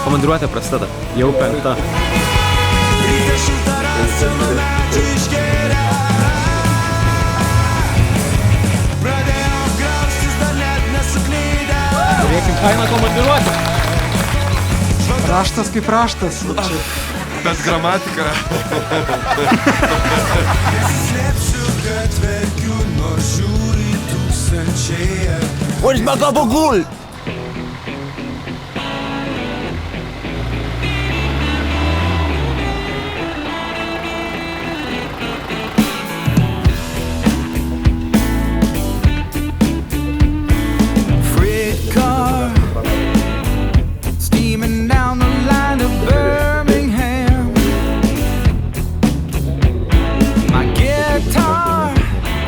Komandiruotė prasideda. Jau 5. Žiūrėkim kainą komandiruotę. Raštas kaip raštas. Bet gramatika. Where's my gabagool?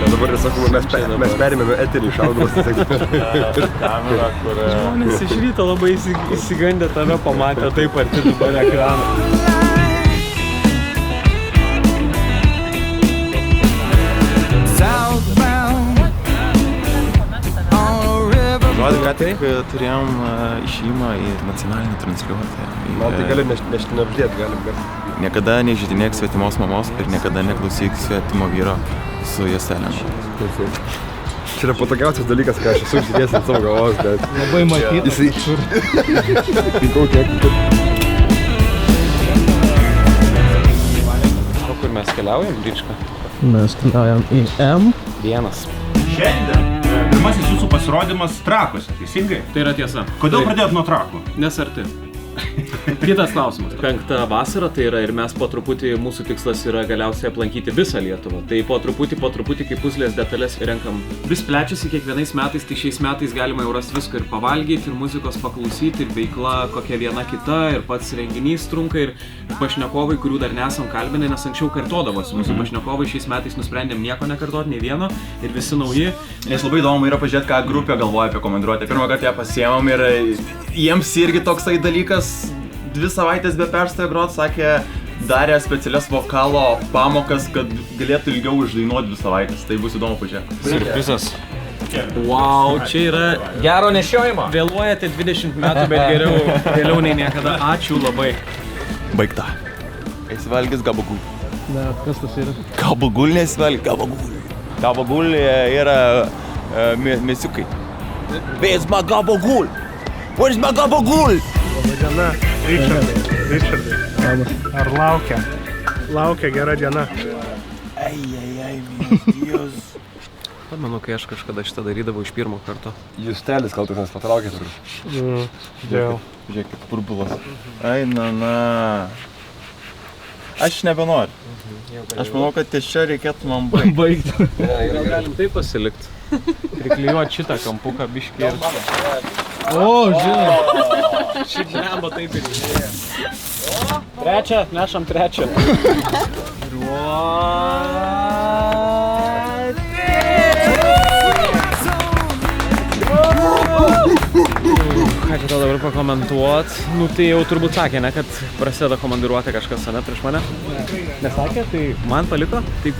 Dabar sakoma, mes perėmėme eterį šaudamas. Žmonės iš ryto labai įsigandę tave pamatė taip arti dabar ekraną. Žodį, ką tik turėjom išėjimą į nacionalinį transliuotę. Man tai gali neapždėti, galim garsiai. Niekada nežydinėk svetimos mamos ir niekada neklausyk svetimo vyro su juostelėm. Čia yra patogiausias dalykas, ką aš esu užsidėjęs ant savo galvos, bet... Labai matytas. Pinkau tiek. O kur mes keliaujam, Ryčka? Mes keliaujam į M1. Šiandien pirmasis jūsų pasirodymas Trakuose, teisingai? Tai yra tiesa. Kodėl pradėjot nuo Trakų? Nes arti. Kitas klausimas. 5 vasara tai yra ir mes po truputį, mūsų tikslas yra galiausiai aplankyti visą Lietuvą. Tai po truputį kaip puzlės detalės renkam. Vis plečiasi kiekvienais metais, tai šiais metais galima jau rasti viską ir pavalgyti, ir muzikos paklausyti, ir veikla kokia viena kita, ir pats renginys trunka, ir pašnekovai, kurių dar nesam kalbinę, nes anksčiau kartodavosi. Mūsų pašnekovai šiais metais nusprendėm nieko nekartoti, nei vieno, ir visi nauji. Nes labai įdomu yra pažiūrėti, ką grupė galvoja apie komandiruotę. Pirmą kartą ją pasiėmėm ir jiems irgi toksai dalykas 2 savaitės be perstojo grot, sakė, darė specialias vokalo pamokas, kad galėtų ilgiau išdainuoti 2 savaitės. Tai bus įdomu pažiūrėti. Siurprizas. Wow, čia yra gero nešiojimo. Vėluojate 20 metų, bet geriau nei niekada. Ačiū labai. Baigta. Esi valgęs gabagul. Ne, kas tas yra? Gabagul nesivalgė, gabagul. Gabagul yra mėsiukai. Where's my gabagul? Where's my gabagul? Labą dieną, Richardai. Ar laukia gera diena? Ai, mėnes Dievas. Pamenu, kai aš kažkada šitą darydavau iš pirmo karto. Justelis kaltas, nes patraukė tur. Dėl. Žiūrėkit, burbulas. Ai, na. Aš nebenoriu. Aš manau, kad ties čia reikėtų man baigti. Gal galim taip pasilikti. Priklijuoti šitą kampuką biškį ir... O, žinai. Šiaip nemba taip ir išėjo. Trečią, nešam trečią. Ką čia tau dabar pakomentuot? Nu tai jau turbūt sakė, ne, kad prasideda komandiruotė kažkas, ne, prieš mane? Nesakė, tai man paliko, tai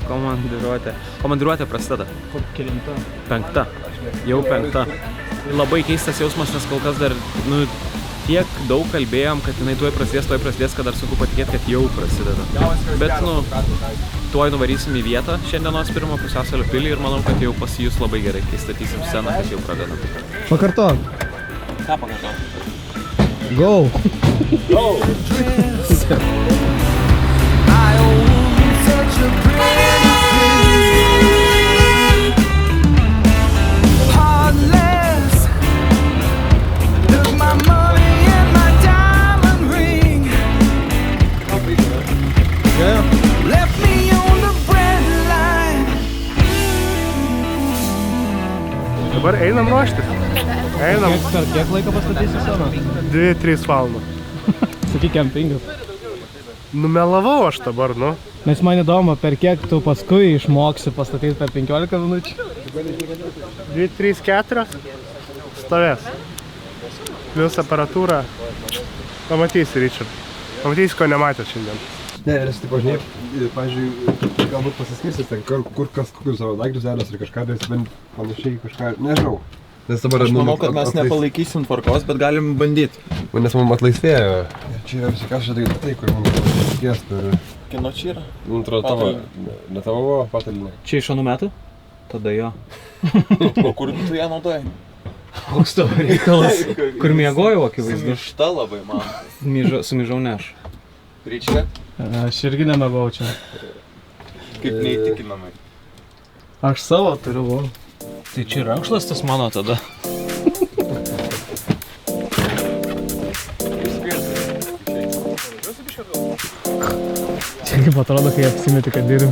komandiruotė prasideda. Kelinta? 5. Jau 5. Labai keistas jausmas, nes kol kas dar, nu, tiek daug kalbėjom, kad jinai tuoj prasidės, kad dar sunku patikėti, kad jau prasideda. Bet, nu, tuoj nuvarysim į vietą šiandienos pirmo pusiasalio pilį ir manau, kad jau pasijus labai gerai, kai statysim sceną, kad jau pradedam. Pakartok. Ką pakartok? Go! Go! Dabar einam ruoštis. Einam. Per kiek laiko pastatysi sceną? 2-3 valandos. Sakykim 5. Numelavau aš dabar, nu. Nes man įdomu, per kiek tu paskui išmoksi pastatyti per 15 minučių. 2-3-4 stovės. Plius aparatūra. Pamatysi, Richard. Pamatysi, ko nematė šiandien. Ne, nes taip, žinai, pavyzdžiui, galbūt pasiskirsis ten, kur kas kokius savo daiktus dedas ir kažką darys, bent panašiai kažką, nežinau. Nes dabar... Aš manau, kad mes nepalaikysim tvarkos, bet galim bandyti. Nes mums atlaisvėjo. Čia yra visi kažkai tai, kur mums kėstų. Kino čia yra? Nu, atrodo, tavo... Ne tavo patalinė. Čia iš anų metų? Tada jo. O kur tu ją naudojai? Koks tavo reikalas? Kur miegojau, akivaizdu. Sumišta labai, man. Sumižau ne aš. Ryčia? Aš irgi nemegau čia. Kaip neįtikinamai. Aš savo turiu, va. Tai čia rankšlastis mano tada. Čia kaip atrodo, kai apsimeti, kad dirbi.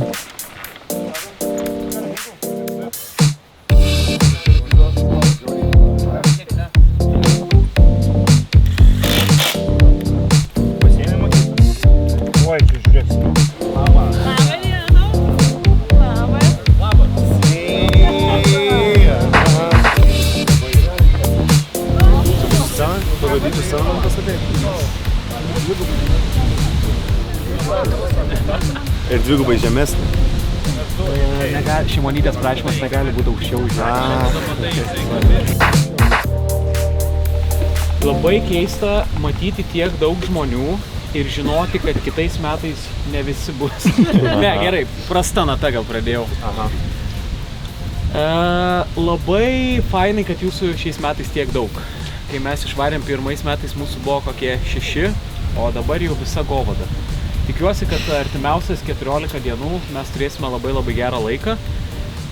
Ir dvigubai žemesnė. Šimonytės prašymas negali būti aukščiau už ją. Labai keista matyti tiek daug žmonių ir žinoti, kad kitais metais ne visi bus. Ne, gerai, prasta nata gal pradėjau. Labai fainai, kad jūsų šiais metais tiek daug. Kai mes išvarėm pirmais metais, mūsų buvo kokie 6, o dabar jau visa govada. Tikiuosi, kad artimiausias 14 dienų mes turėsime labai gerą laiką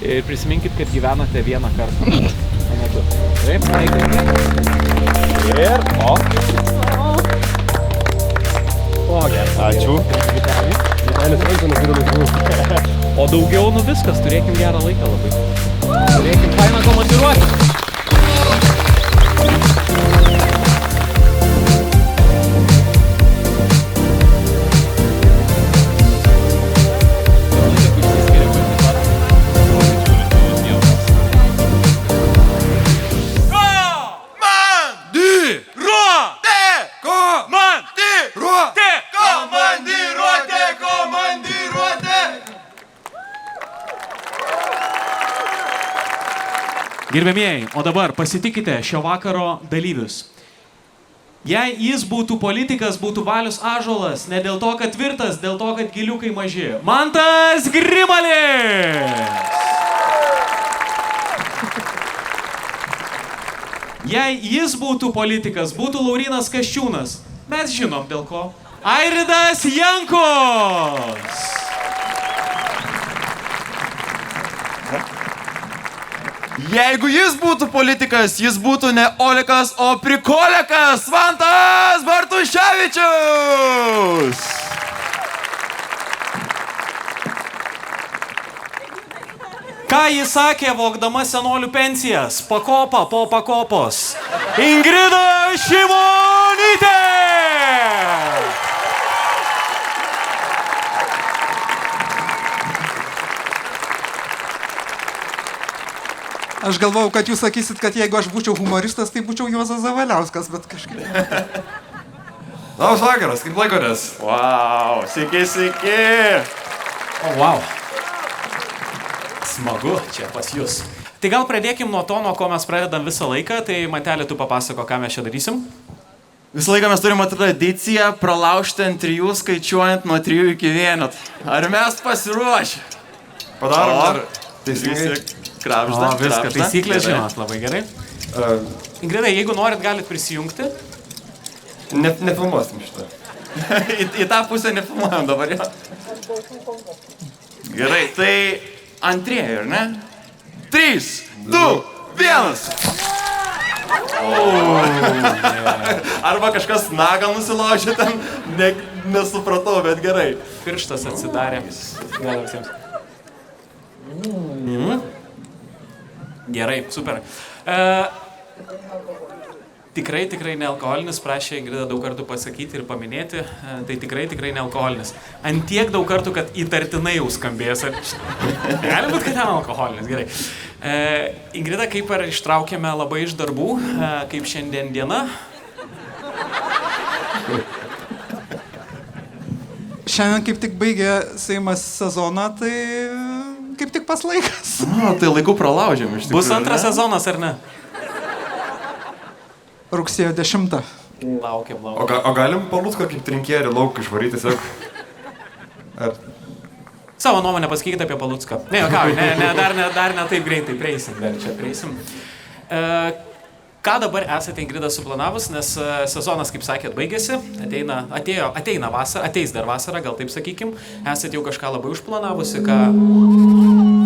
ir prisiminkit, kad gyvenate vieną kartą. Taip, ir Ačiū. O daugiau, nu viskas, turėkim gerą laiką labai. Turėkim fainą komandiruotę. Gerbėmieji, o dabar pasitikite šio vakaro dalyvius. Jei jis būtų politikas, būtų Valius Ąžuolas, ne dėl to, kad tvirtas, dėl to, kad giliukai maži. Mantas Grimalis! Jei jis būtų politikas, būtų Laurynas Kasčiūnas. Mes žinom dėl ko. Airidas Jankus! Jeigu jis būtų politikas, jis būtų ne Olekas, o Prikolekas, Mantas Bartuševičius! Ką jis sakė, vogdama senolių pensijas? Pakopa po pakopos. Ingrida Šimonytė! Aš galvojau, kad jūs sakysit, kad jeigu aš būčiau humoristas, tai būčiau Juozas Zavaliauskas, bet kažkaip... Labas vakaras, kaip laikotės? Vau, sveiki! O, wow. Smagu čia pas jūs. Tai gal pradėkim nuo to, nuo ko mes pradedam visą laiką. Tai Matelė, tu papasako, ką mes čia darysim. Visą laiką mes turime tradiciją pralaužti ant 3, skaičiuojant nuo 3 iki 1. Ar mes pasiruošę? Padarom dar teisingai. Krapžda. O, viską, taisyklės žinot, labai gerai. Ingrida, jeigu norit, galit prisijungti. Nefilmuosim šitą. Į tą pusę nefilmuojam dabar, jo. Gerai, tai antrieji, ar ne? 3, 2, 1. Arba kažkas nagą nusilaužė ten, nesupratau, bet gerai. Pirštas atsidarė. Gal visiems. Gerai, super. Tikrai nealkoholinis, prašė Ingrida daug kartų pasakyti ir paminėti, tai tikrai nealkoholinis. Ant tiek daug kartų, kad įtartinai jau skambės. Gali būt, kad ten alkoholinis, gerai. Ingrida, kaip ir ištraukėme labai iš darbų, kaip šiandien diena. Šiandien kaip tik baigė Seimas sezoną, tai kaip tik pas laikas. Tai laiku pralaužėm iš tikrųjų. Bus antras sezonas, ar ne? rugsėjo 10. Laukiam. O galim Palucką kaip trinkėrį lauk išvaryti tiesiog? Savo nuomonę pasakykite apie Palucką. Ne, dar ne taip greitai prieisim. Ką dabar esate, Ingrida, suplanavus, nes sezonas, kaip sakėt, baigėsi, ateina vasara, ateis dar vasara, gal taip sakykim, esate jau kažką labai užplanavusi, ką...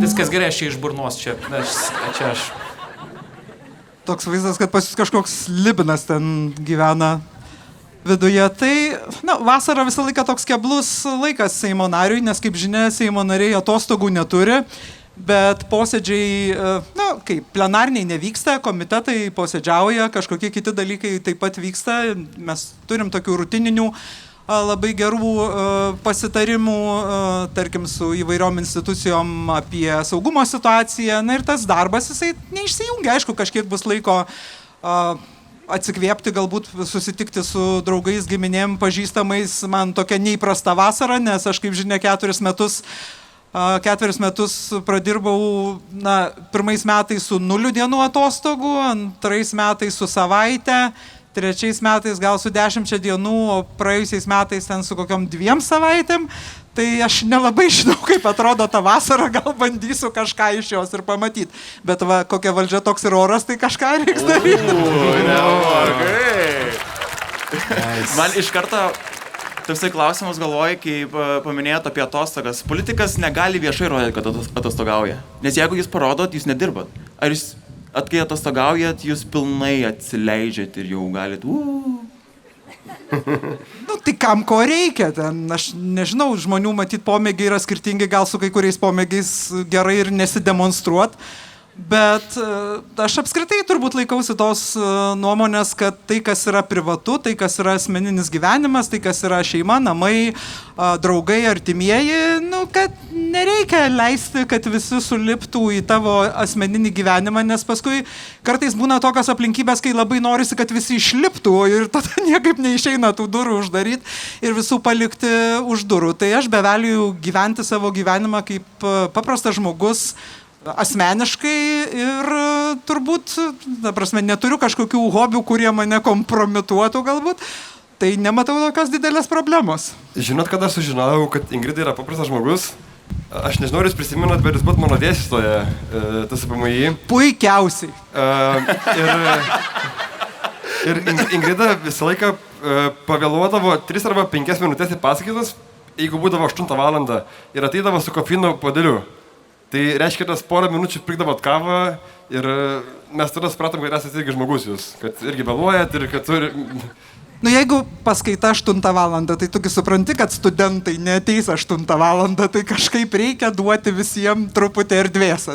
Viskas gerai, aš čia iš burnos, čia aš... Toks vaizdas, kad pas jūs kažkoks libinas ten gyvena viduje. Tai, vasara visą laiką toks keblus laikas Seimo nariui, nes, kaip žinia, Seimo nariai atostogų neturi. Bet posėdžiai, kaip plenariniai nevyksta, komitetai posėdžiauja, kažkokie kiti dalykai taip pat vyksta. Mes turim tokių rutininių labai gerų pasitarimų, tarkim, su įvairiom institucijom apie saugumo situaciją. Na ir tas darbas, jisai neišsijungia. Aišku, kažkiek bus laiko atsikvėpti, galbūt susitikti su draugais, giminėm, pažįstamais. Man tokia neįprasta vasara, nes aš, kaip žinia, 4 metus pradirbau, pirmais metais su 0 dienų atostogų, antrais metais su savaitę, trečiais metais gal su 10 dienų, o praėjusiais metais ten su kokiom 2 savaitėm. Tai aš nelabai žinau, kaip atrodo ta vasara, gal bandysiu kažką iš jos ir pamatyti. Bet kokia valdžia toks ir oras, tai kažką reiks daryti. Man iš karto toksai klausimas galvoju, kai paminėjot apie atostogas. Politikas negali viešai rodyti, kad atostogauja. Nes jeigu jūs parodot, jūs nedirbat. Ar jūs, kai atostogaujat, jūs pilnai atsileidžiat ir jau galit... Tai kam ko reikia? Aš nežinau, žmonių matyt pomėgiai yra skirtingi, gal su kai kuriais pomėgiais gerai ir nesidemonstruot. Bet aš apskritai turbūt laikausi tos nuomonės, kad tai, kas yra privatu, tai, kas yra asmeninis gyvenimas, tai, kas yra šeima, namai, draugai, artimieji, kad nereikia leisti, kad visi suliptų į tavo asmeninį gyvenimą, nes paskui kartais būna tokios aplinkybės, kai labai norisi, kad visi išliptų ir tada niekaip neišeina tų durų uždaryti ir visų palikti už durų. Tai aš beveliu gyventi savo gyvenimą kaip paprastas žmogus, asmeniškai ir turbūt, neturiu kažkokių hobių, kurie mane kompromituotų galbūt, tai nematau tokios didelės problemos. Žinot, kada sužinojau, kad Ingrida yra paprastas žmogus? Aš nežinau, ar jūs prisimenat, bet jūs būt mano dėstytoja, TSPMI. Puikiausiai. Ir Ingrida visą laiką pavėluodavo 3 arba 5 minutės į paskaitas, jeigu būdavo 8 valandą ir ateidavo su kofeino puodeliu. Tai reiškia, tas porą minučių pirkdavot kavą ir mes tada supratom, kad esate irgi žmogus jūs, kad irgi vėluojat ir kad turi... Jeigu paskaita 8 valandą, tai tugi supranti, kad studentai neateis 8 valandą, tai kažkaip reikia duoti visiems truputį erdvės.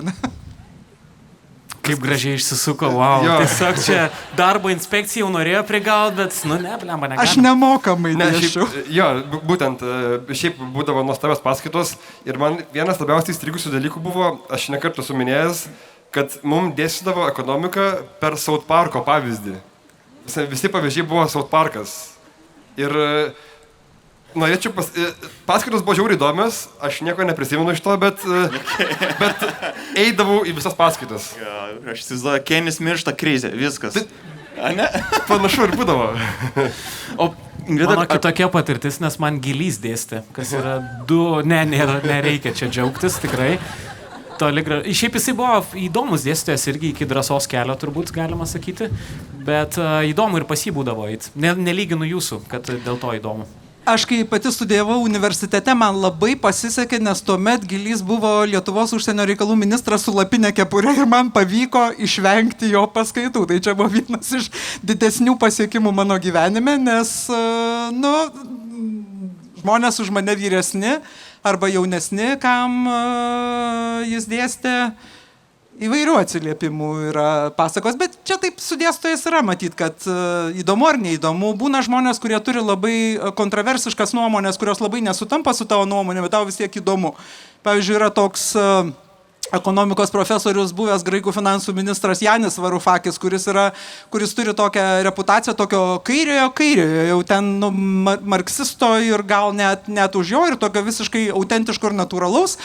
Kaip gražiai išsisuko, wow. Tiesiog čia darbo inspekcija jau norėjo prigauti, bet, blemba, negalima. Aš nemokamai dėšiu. Būtent, šiaip būdavo nuostabios paskaitos ir man vienas labiausiai įstrigusių dalykų buvo, aš nekartą suminėjęs, kad mums dėstydavo ekonomiką per South Parko pavyzdį. Visi pavyzdžiai buvo South Parkas. Ir norėčiau paskaitos buvo žiauriai įdomios, aš nieko neprisimenu iš to, bet eidavau į visas paskaitas. Aš įsivaizduoju, Kenis miršta krizė, viskas. Panašu ir būdavo. O mano kitokia patirtis, nes man Gilys dėstė, kas yra nereikia čia džiaugtis, tikrai. Šiaip jisai buvo įdomus dėstytojas irgi iki drąsos kelio, turbūt galima sakyti, bet įdomu ir pas jį būdavo eit. Nelyginu jūsų, kad dėl to įdomu. Aš kai pati studijavau universitete, man labai pasisekė, nes tuomet Gilys buvo Lietuvos užsienio reikalų ministras su lapinė kepurė ir man pavyko išvengti jo paskaitų. Tai čia buvo vienas iš didesnių pasiekimų mano gyvenime, nes, žmonės už mane vyresni arba jaunesni, kam jis dėstė, įvairių atsiliepimų yra pasakos, bet čia taip su dėstytojais yra matyt, kad įdomu ar neįdomu. Būna žmonės, kurie turi labai kontroversiškas nuomonės, kurios labai nesutampa su tavo nuomonė, bet tau vis tiek įdomu. Pavyzdžiui, yra toks ekonomikos profesorius, buvęs graikų finansų ministras Janis Varufakis, kuris turi tokią reputaciją, tokio kairiojo, jau ten marksisto ir gal net už jo, ir tokio visiškai autentiško ir natūralaus,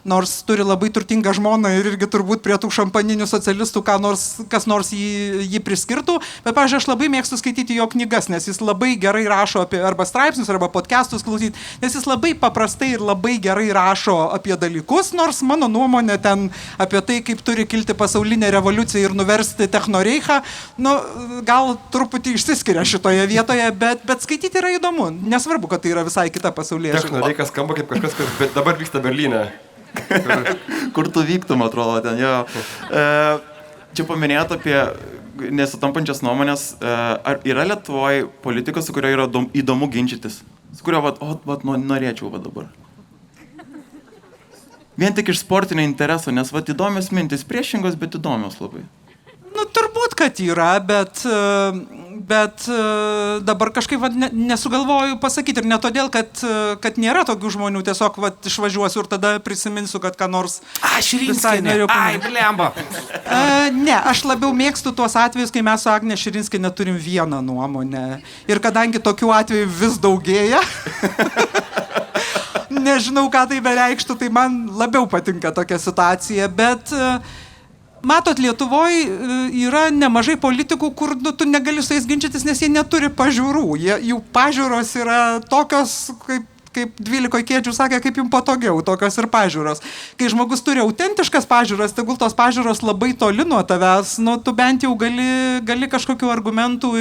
nors turi labai turtingą žmoną ir irgi turbūt prie tų šampaninių socialistų kas nors jį priskirtų. Bet, pavyzdžiui, aš labai mėgstu skaityti jo knygas, nes jis labai gerai rašo apie arba straipsnius, arba podcastus klausyti, nes jis labai paprastai ir labai gerai rašo apie dalykus, nors mano nuomonė ten apie tai, kaip turi kilti pasaulinė revoliucija ir nuversti technoreichą, gal truputį išsiskiria šitoje vietoje, bet skaityti yra įdomu. Nesvarbu, kad tai yra visai kita pasaulyje. Technoreichas skamba kaip kažkas, kas dabar vyksta Berlyne. Kur tu vyktum, atrodo, ten jo. Čia paminėjot apie nesutampančias nuomonės. Ar yra Lietuvoje politikos, su kurio yra įdomu ginčytis? Su kurio, norėčiau dabar. Vien tik iš sportinio intereso, nes įdomios mintis, priešingos, bet įdomios labai. Turbūt, kad yra, bet dabar kažkaip nesugalvoju pasakyti. Ir ne todėl, kad nėra tokių žmonių, tiesiog išvažiuosiu ir tada prisiminsiu, kad ką nors... Širinskienė, blemba. Ne, aš labiau mėgstu tuos atvejus, kai mes su Agne Širinskienė turim vieną nuomonę. Ir kadangi tokių atvejų vis daugėja... Nežinau, ką tai bereikštų, tai man labiau patinka tokia situacija, bet matot, Lietuvoje yra nemažai politikų, kur tu negali su jais ginčytis, nes jie neturi pažiūrų. Jų pažiūros yra tokios, kaip 12 kėdžių sakė, kaip jums patogiau, tokios ir pažiūros. Kai žmogus turi autentiškas pažiūras, tegul tos pažiūros labai toli nuo tavęs, tu bent jau gali kažkokių argumentų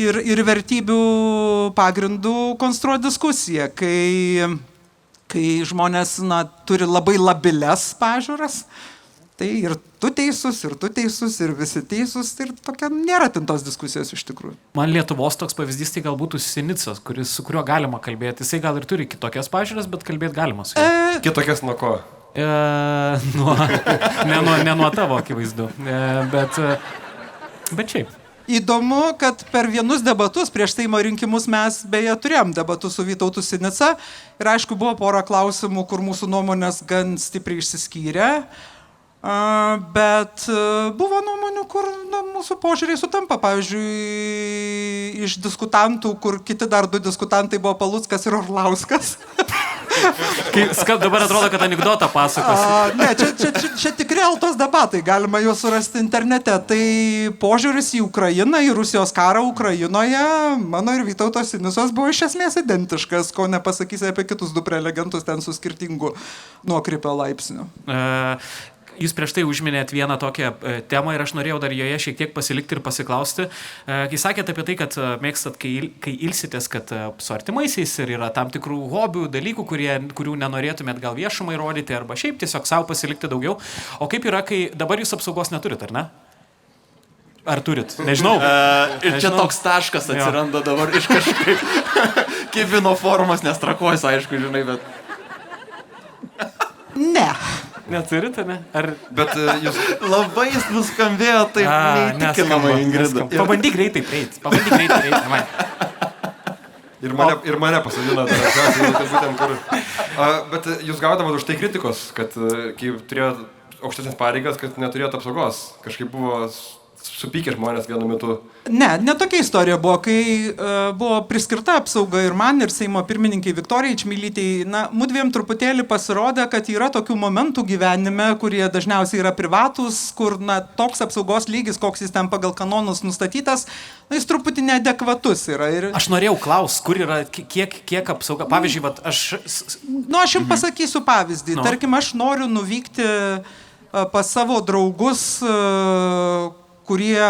ir vertybių pagrindų konstruoti diskusiją. Kai žmonės turi labai labilias pažiūras, tai ir tu teisus, ir visi teisus, ir tokia nėra tos diskusijos iš tikrųjų. Man Lietuvos toks pavyzdys tai galbūt Sinicas, su kuriuo galima kalbėti. Jisai gal ir turi kitokias pažiūras, bet kalbėti galima su juo. Kitokias nuo ko? Ne nuo tavo akivaizdu, bet šiaip. Įdomu, kad per vienus debatus prieš Seimo rinkimus mes beje turėjom debatus su Vytautu Sinica ir aišku buvo pora klausimų, kur mūsų nuomonės gan stipriai išsiskyrė, bet buvo nuomonių, kur mūsų požiūriai sutampa. Pavyzdžiui, iš diskutantų, kur kiti dar 2 diskutantai buvo Paluckas ir Orlauskas. Dabar atrodo, kad anekdotą pasakosi. Ne, čia tikri altos debatai, galima juos surasti internete. Tai požiūris į Ukrainą, į Rusijos karą Ukrainoje, mano ir Vytauto Sinicos buvo iš esmės identiškas, ko nepasakysi apie kitus 2 prelegentus ten su skirtingu nuokrypio laipsniu. Jūs prieš tai užminėt vieną tokią temą ir aš norėjau dar joje šiek tiek pasilikti ir pasiklausti. Kai sakėt apie tai, kad mėgstat, kai ilsitės, kad su artimaisiais ir yra tam tikrų hobių, dalykų, kurių nenorėtumėt gal viešumai rodyti arba šiaip tiesiog savo pasilikti daugiau. O kaip yra, kai dabar jūs apsaugos neturit, ar ne? Ar turit? Nežinau. Ir čia toks taškas atsiranda dabar iš kažkaip kibino formos, nes trakojus, aišku, žinai, bet... Ne. Neturit, ne? Bet jūs... Labai jis nuskambėjo taip neįtikinamai, Ingrida. Pabandyk greitai prieiti. Ir mane pasodino, bet jūs gaudavot už tai kritikos, kad kai turėjot aukštesnės pareigas, kad neturėjot apsaugos. Kažkaip buvo supykė žmonės vienu metu. Ne tokia istorija buvo, kai buvo priskirta apsauga ir man, ir Seimo pirmininkai Viktorijai Čmilytei. Mudviem truputėlį pasirodė, kad yra tokių momentų gyvenime, kurie dažniausiai yra privatus, kur toks apsaugos lygis, koks jis ten pagal kanonus nustatytas, jis truputį neadekvatus yra. Aš norėjau klausti, kur yra, kiek apsauga. Pavyzdžiui, aš jums pasakysiu pavyzdį. Tarkim, aš noriu nuvykti pas savo draugus, kurie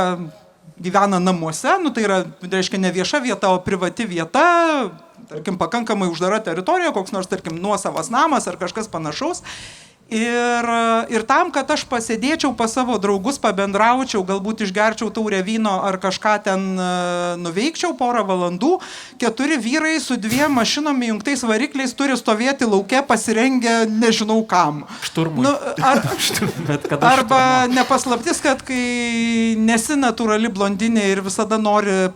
gyvena namuose, tai yra, reiškia, ne vieša vieta, o privati vieta, tarkim, pakankamai uždara teritorija, koks nors, tarkim, nuosavas namas ar kažkas panašaus. Ir tam, kad aš pasėdėčiau pas savo draugus, pabendraučiau, galbūt išgerčiau taurę vyno ar kažką ten nuveikčiau porą valandų, 4 vyrai su 2 mašinom įjungtais varikliais turi stovėti lauke pasirengę nežinau kam. Šturmui. Arba nepaslaptis, kad kai nesi natūrali blondinė ir visada nori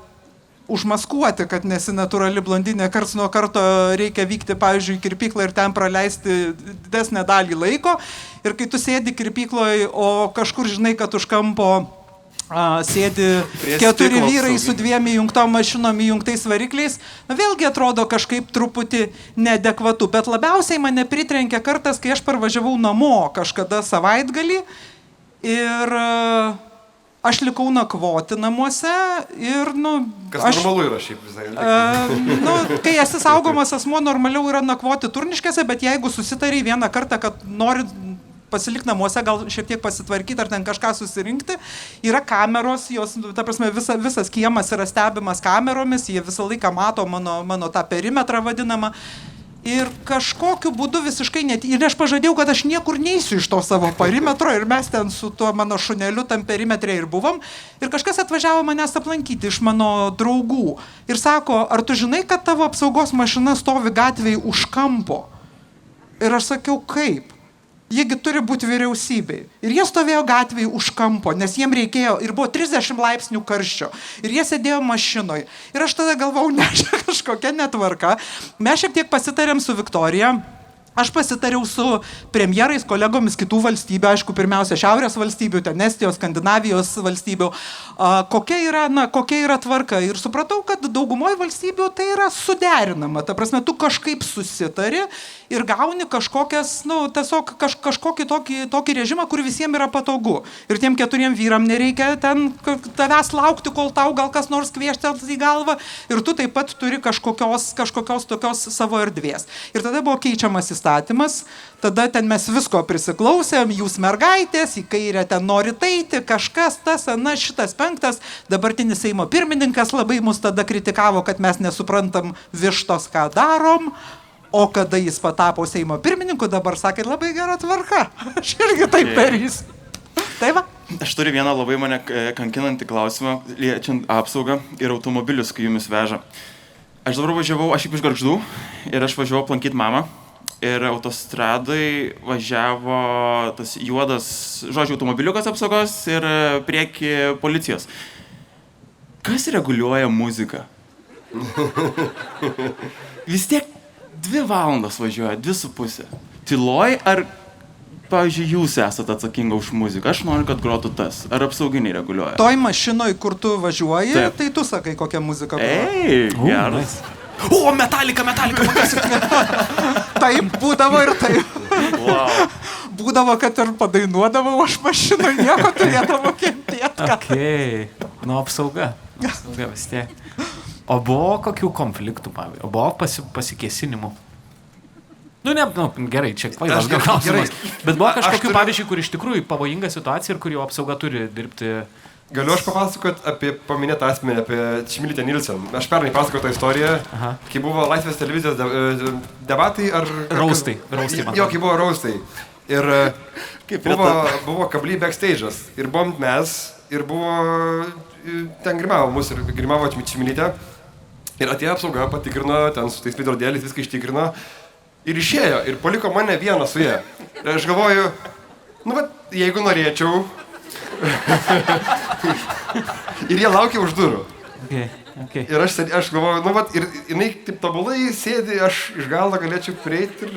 užmaskuoti, kad nesi natūrali blondinė, karts nuo karto reikia vykti, pavyzdžiui, į kirpyklą ir ten praleisti didesnę dalį laiko. Ir kai tu sėdi kirpykloje, o kažkur žinai, kad už kampo sėdi 4 vyrai su 2 įjungtom mašinom įjungtais varikliais, vėlgi atrodo kažkaip truputį neadekvatu. Bet labiausiai mane pritrenkė kartas, kai aš parvažiavau namo kažkada savaitgalį ir aš likau nakvoti namuose ir, Kas normalu yra šiaip visai. Kai esi saugomas asmuo, normaliau yra nakvoti Turniškėse, bet jeigu susitari vieną kartą, kad nori pasilikti namuose, gal šiek tiek pasitvarkyti ar ten kažką susirinkti, yra kameros, jos, ta prasme, visas kiemas yra stebimas kameromis, jie visą laiką mato mano tą perimetrą vadinamą. Ir kažkokiu būdu visiškai net... Ir aš pažadėjau, kad aš niekur neisiu iš to savo perimetro ir mes ten su tuo mano šuneliu tam perimetre ir buvom. Ir kažkas atvažiavo manęs aplankyti iš mano draugų. Ir sako, ar tu žinai, kad tavo apsaugos mašina stovi gatvėje už kampo? Ir aš sakiau, kaip? Jiegi turi būti vyriausybei. Ir jie stovėjo gatvėje už kampo, nes jiem reikėjo, ir buvo 30 laipsnių karščio. Ir jie sėdėjo mašinoje. Ir aš tada galvau, ne, kažkokia netvarka. Mes šiek tiek pasitarėm su Viktorija. Aš pasitariau su premjerais, kolegomis kitų valstybių, aišku, pirmiausia, Šiaurės valstybių, ten Estijos, Skandinavijos valstybių, kokia yra tvarka. Ir supratau, kad daugumoje valstybių tai yra suderinama. Ta prasme, tu kažkaip susitari ir gauni kažkokias, tiesiog kažkokį tokį režimą, kur visiems yra patogu. Ir tiem 4 vyram nereikia ten tavęs laukti, kol tau gal kas nors kviešteltas į galvą. Ir tu taip pat turi kažkokios tokios savo erdvės. Ir tada buvo keičiamas įstatymas, tada ten mes visko prisiklausėm, jūs mergaitės, į kairę ten norit eiti, kažkas tas, šitas 5, dabartinis Seimo pirmininkas labai mus tada kritikavo, kad mes nesuprantam vištos, ką darom, o kada jis patapo Seimo pirmininku, dabar sakė, labai gera tvarka, aš irgi taip darysiu. Tai va. Aš turiu vieną labai mane kankinantį klausimą, liečiant apsaugą ir automobilius, kai jumis veža. Aš dabar važiavau, aš iš Gargždų ir aš važiavau aplankyti mamą. Ir autostradai važiavo tas juodas, automobiliukas apsaugos ir prieki policijos. Kas reguliuoja muziką? Vis tiek 2 valandas važiuoja, 2,5. Tyloj ar, pavyzdžiui, jūs esate atsakinga už muziką? Aš noriu, kad grotų tas. Ar apsauginiai reguliuoja? Toj mašinoj, kur tu važiuoji, taip. Tai tu sakai, kokią muziką groja. Geras. O, Metallica. Taip, būdavo ir taip. Wow. Būdavo, kad ir padainuodavau aš mašinoj, nieko turėdavo kentėti. Okay. Apsauga vis tiek. O buvo kokių konfliktų, pavyzdžiui? O buvo pasikėsinimų? Gerai, čia kvailas klausimas. Bet buvo kažkokių, pavyzdžiui, kur iš tikrųjų pavojinga situacija ir kur jau apsauga turi dirbti... Galiu aš papasakot apie paminėtą asmenį, apie Čmilytę Nilsen. Aš pernai pasakojau tą istoriją, kai buvo Laisvės televizijos debatai ar... Raustai. Jo, kai buvo raustai. Ir buvo kably backstage'as. Ir buvom mes, ir buvo... Ten grimavo mus ir grimavo Čmilytę. Ir atėjo apsauga, patikrino, ten su tais veidrodėliais viską ištikrino. Ir išėjo, ir paliko mane vieną su jie. Ir aš galvoju, jeigu norėčiau... Ir jie laukia už durų. Okay. Ir aš galvoju, ir jinai taip tobulai sėdi, aš iš galo galėčiau prieiti ir...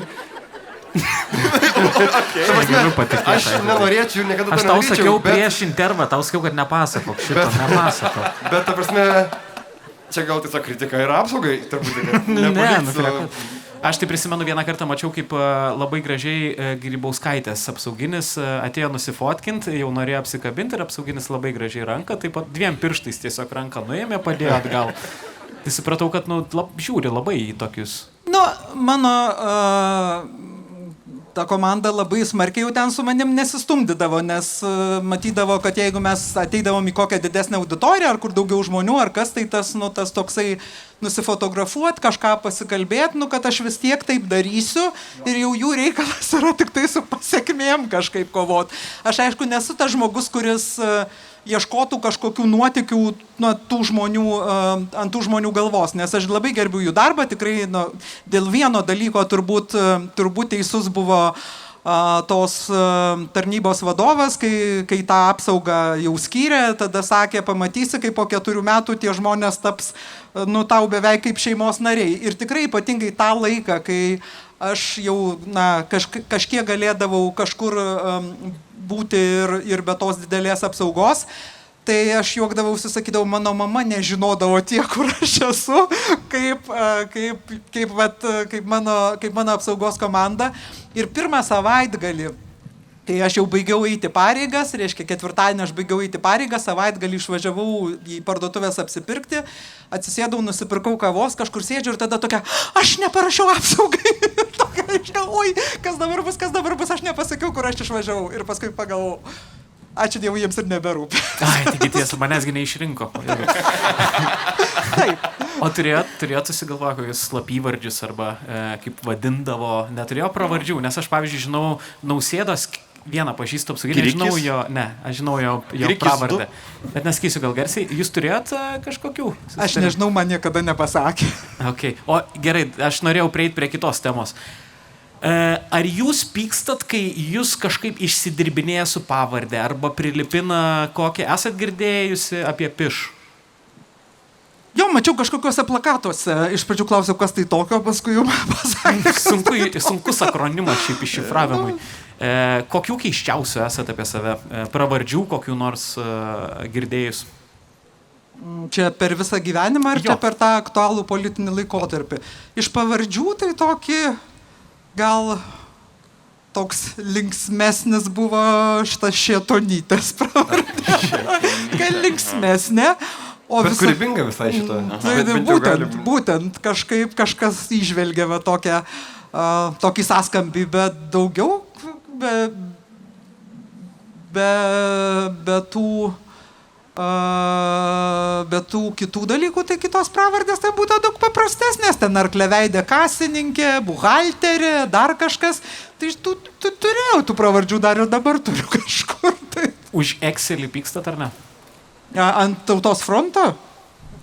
Aš nenorėčiau, niekada to nenorėčiau. Aš tau sakiau prieš intervą, tau sakiau, kad nepasakok šito, nepasakok. Bet ta prasme, čia gal tiesiog kritika yra apsaugai, turbūt. Aš tai prisimenu, vieną kartą mačiau, kaip labai gražiai Grybauskaitės apsauginis atėjo nusifotkint, jau norėjo apsikabinti ir apsauginis labai gražiai ranką, taip pat 2 pirštais tiesiog ranką nuėmė, padėjo atgal. Tai supratau, kad žiūri labai į tokius. Mano ta komanda labai smarkiai jau ten su manim nesistumdydavo, nes matydavo, kad jeigu mes ateidavom į kokią didesnę auditoriją, ar kur daugiau žmonių, ar kas, tai tas toksai nusifotografuot, kažką pasikalbėti, kad aš vis tiek taip darysiu ir jau jų reikalas yra tik tai su pasiekmėm kažkaip kovot. Aš aišku nesu tas žmogus, kuris ieškotų kažkokių nuotykių ant tų žmonių galvos, nes aš labai gerbiu jų darbą, tikrai dėl vieno dalyko turbūt teisus buvo tos tarnybos vadovas, kai tą apsaugą jau skyrė, tada sakė, pamatysi, kai po 4 metų tie žmonės taps, tau beveik kaip šeimos nariai. Ir tikrai ypatingai tą laiką, kai aš jau kažkiek galėdavau kažkur būti ir be tos didelės apsaugos, tai aš juokdavausi, sakydavau, mano mama nežinodavo tie, kur aš esu, kaip mano apsaugos komanda. Ir pirmą savaitgalį, kai aš jau baigiau eiti pareigas, reiškia 4-dienį aš baigiau eiti pareigas, savaitgalį išvažiavau į parduotuvės apsipirkti, atsisėdau, nusipirkau kavos, kažkur sėdžiu ir tada tokia, aš neparašiau apsaugai. Tokia, oi, kas dabar bus, aš nepasakiau, kur aš išvažiavau. Ir paskui pagalvojau, ačiū Dievui, jiems ir neberūpi. Ai, taigi tiesa, manęsgi neišrinko. Taip. O turėjot susigalvoję kokius slapyvardžius arba kaip vadindavo, neturėjo pravardžių, nes aš, pavyzdžiui, žinau Nausėdos vieną pažįstu apsauginį, aš žinau jo pravardę. Bet nesakysiu gal garsiai, jūs turėjot kažkokių? Aš nežinau, man niekada nepasakė. Okay. O gerai, aš norėjau prieiti prie kitos temos. Ar jūs pykstat, kai jūs kažkaip išsidirbinėja su pavardė arba prilipina kokią, esat girdėjusi apie piš? Jo, mačiau kažkokiuose plakatuose. Iš pradžių klausiau, kas tai tokio, paskui jau pasakė. Sunkus akronimas šiaip iššifravimui. Kokių keiščiausių esat apie save? Pravardžių kokių nors girdėjus? Čia per visą gyvenimą ar čia per tą aktualų politinį laikotarpį? Iš pavardžių tai tokį gal toks linksmesnis buvo šitas Šėtonytės pravardė. Gal linksmesnė. Bet kūrybinga visai šito. Būtent kažkas įžvelgia tokį sąskambį, bet daugiau be tų kitų dalykų, tai kitos pravardės tai būtų daug paprastesnės. Ten arkliaveidė kasininkė, buhalterė, dar kažkas. Tai turėjau tų pravardžių dar ir dabar turiu kažkur. Tai. Už Excelį pykstat ar ne? Ant Tautos fronto?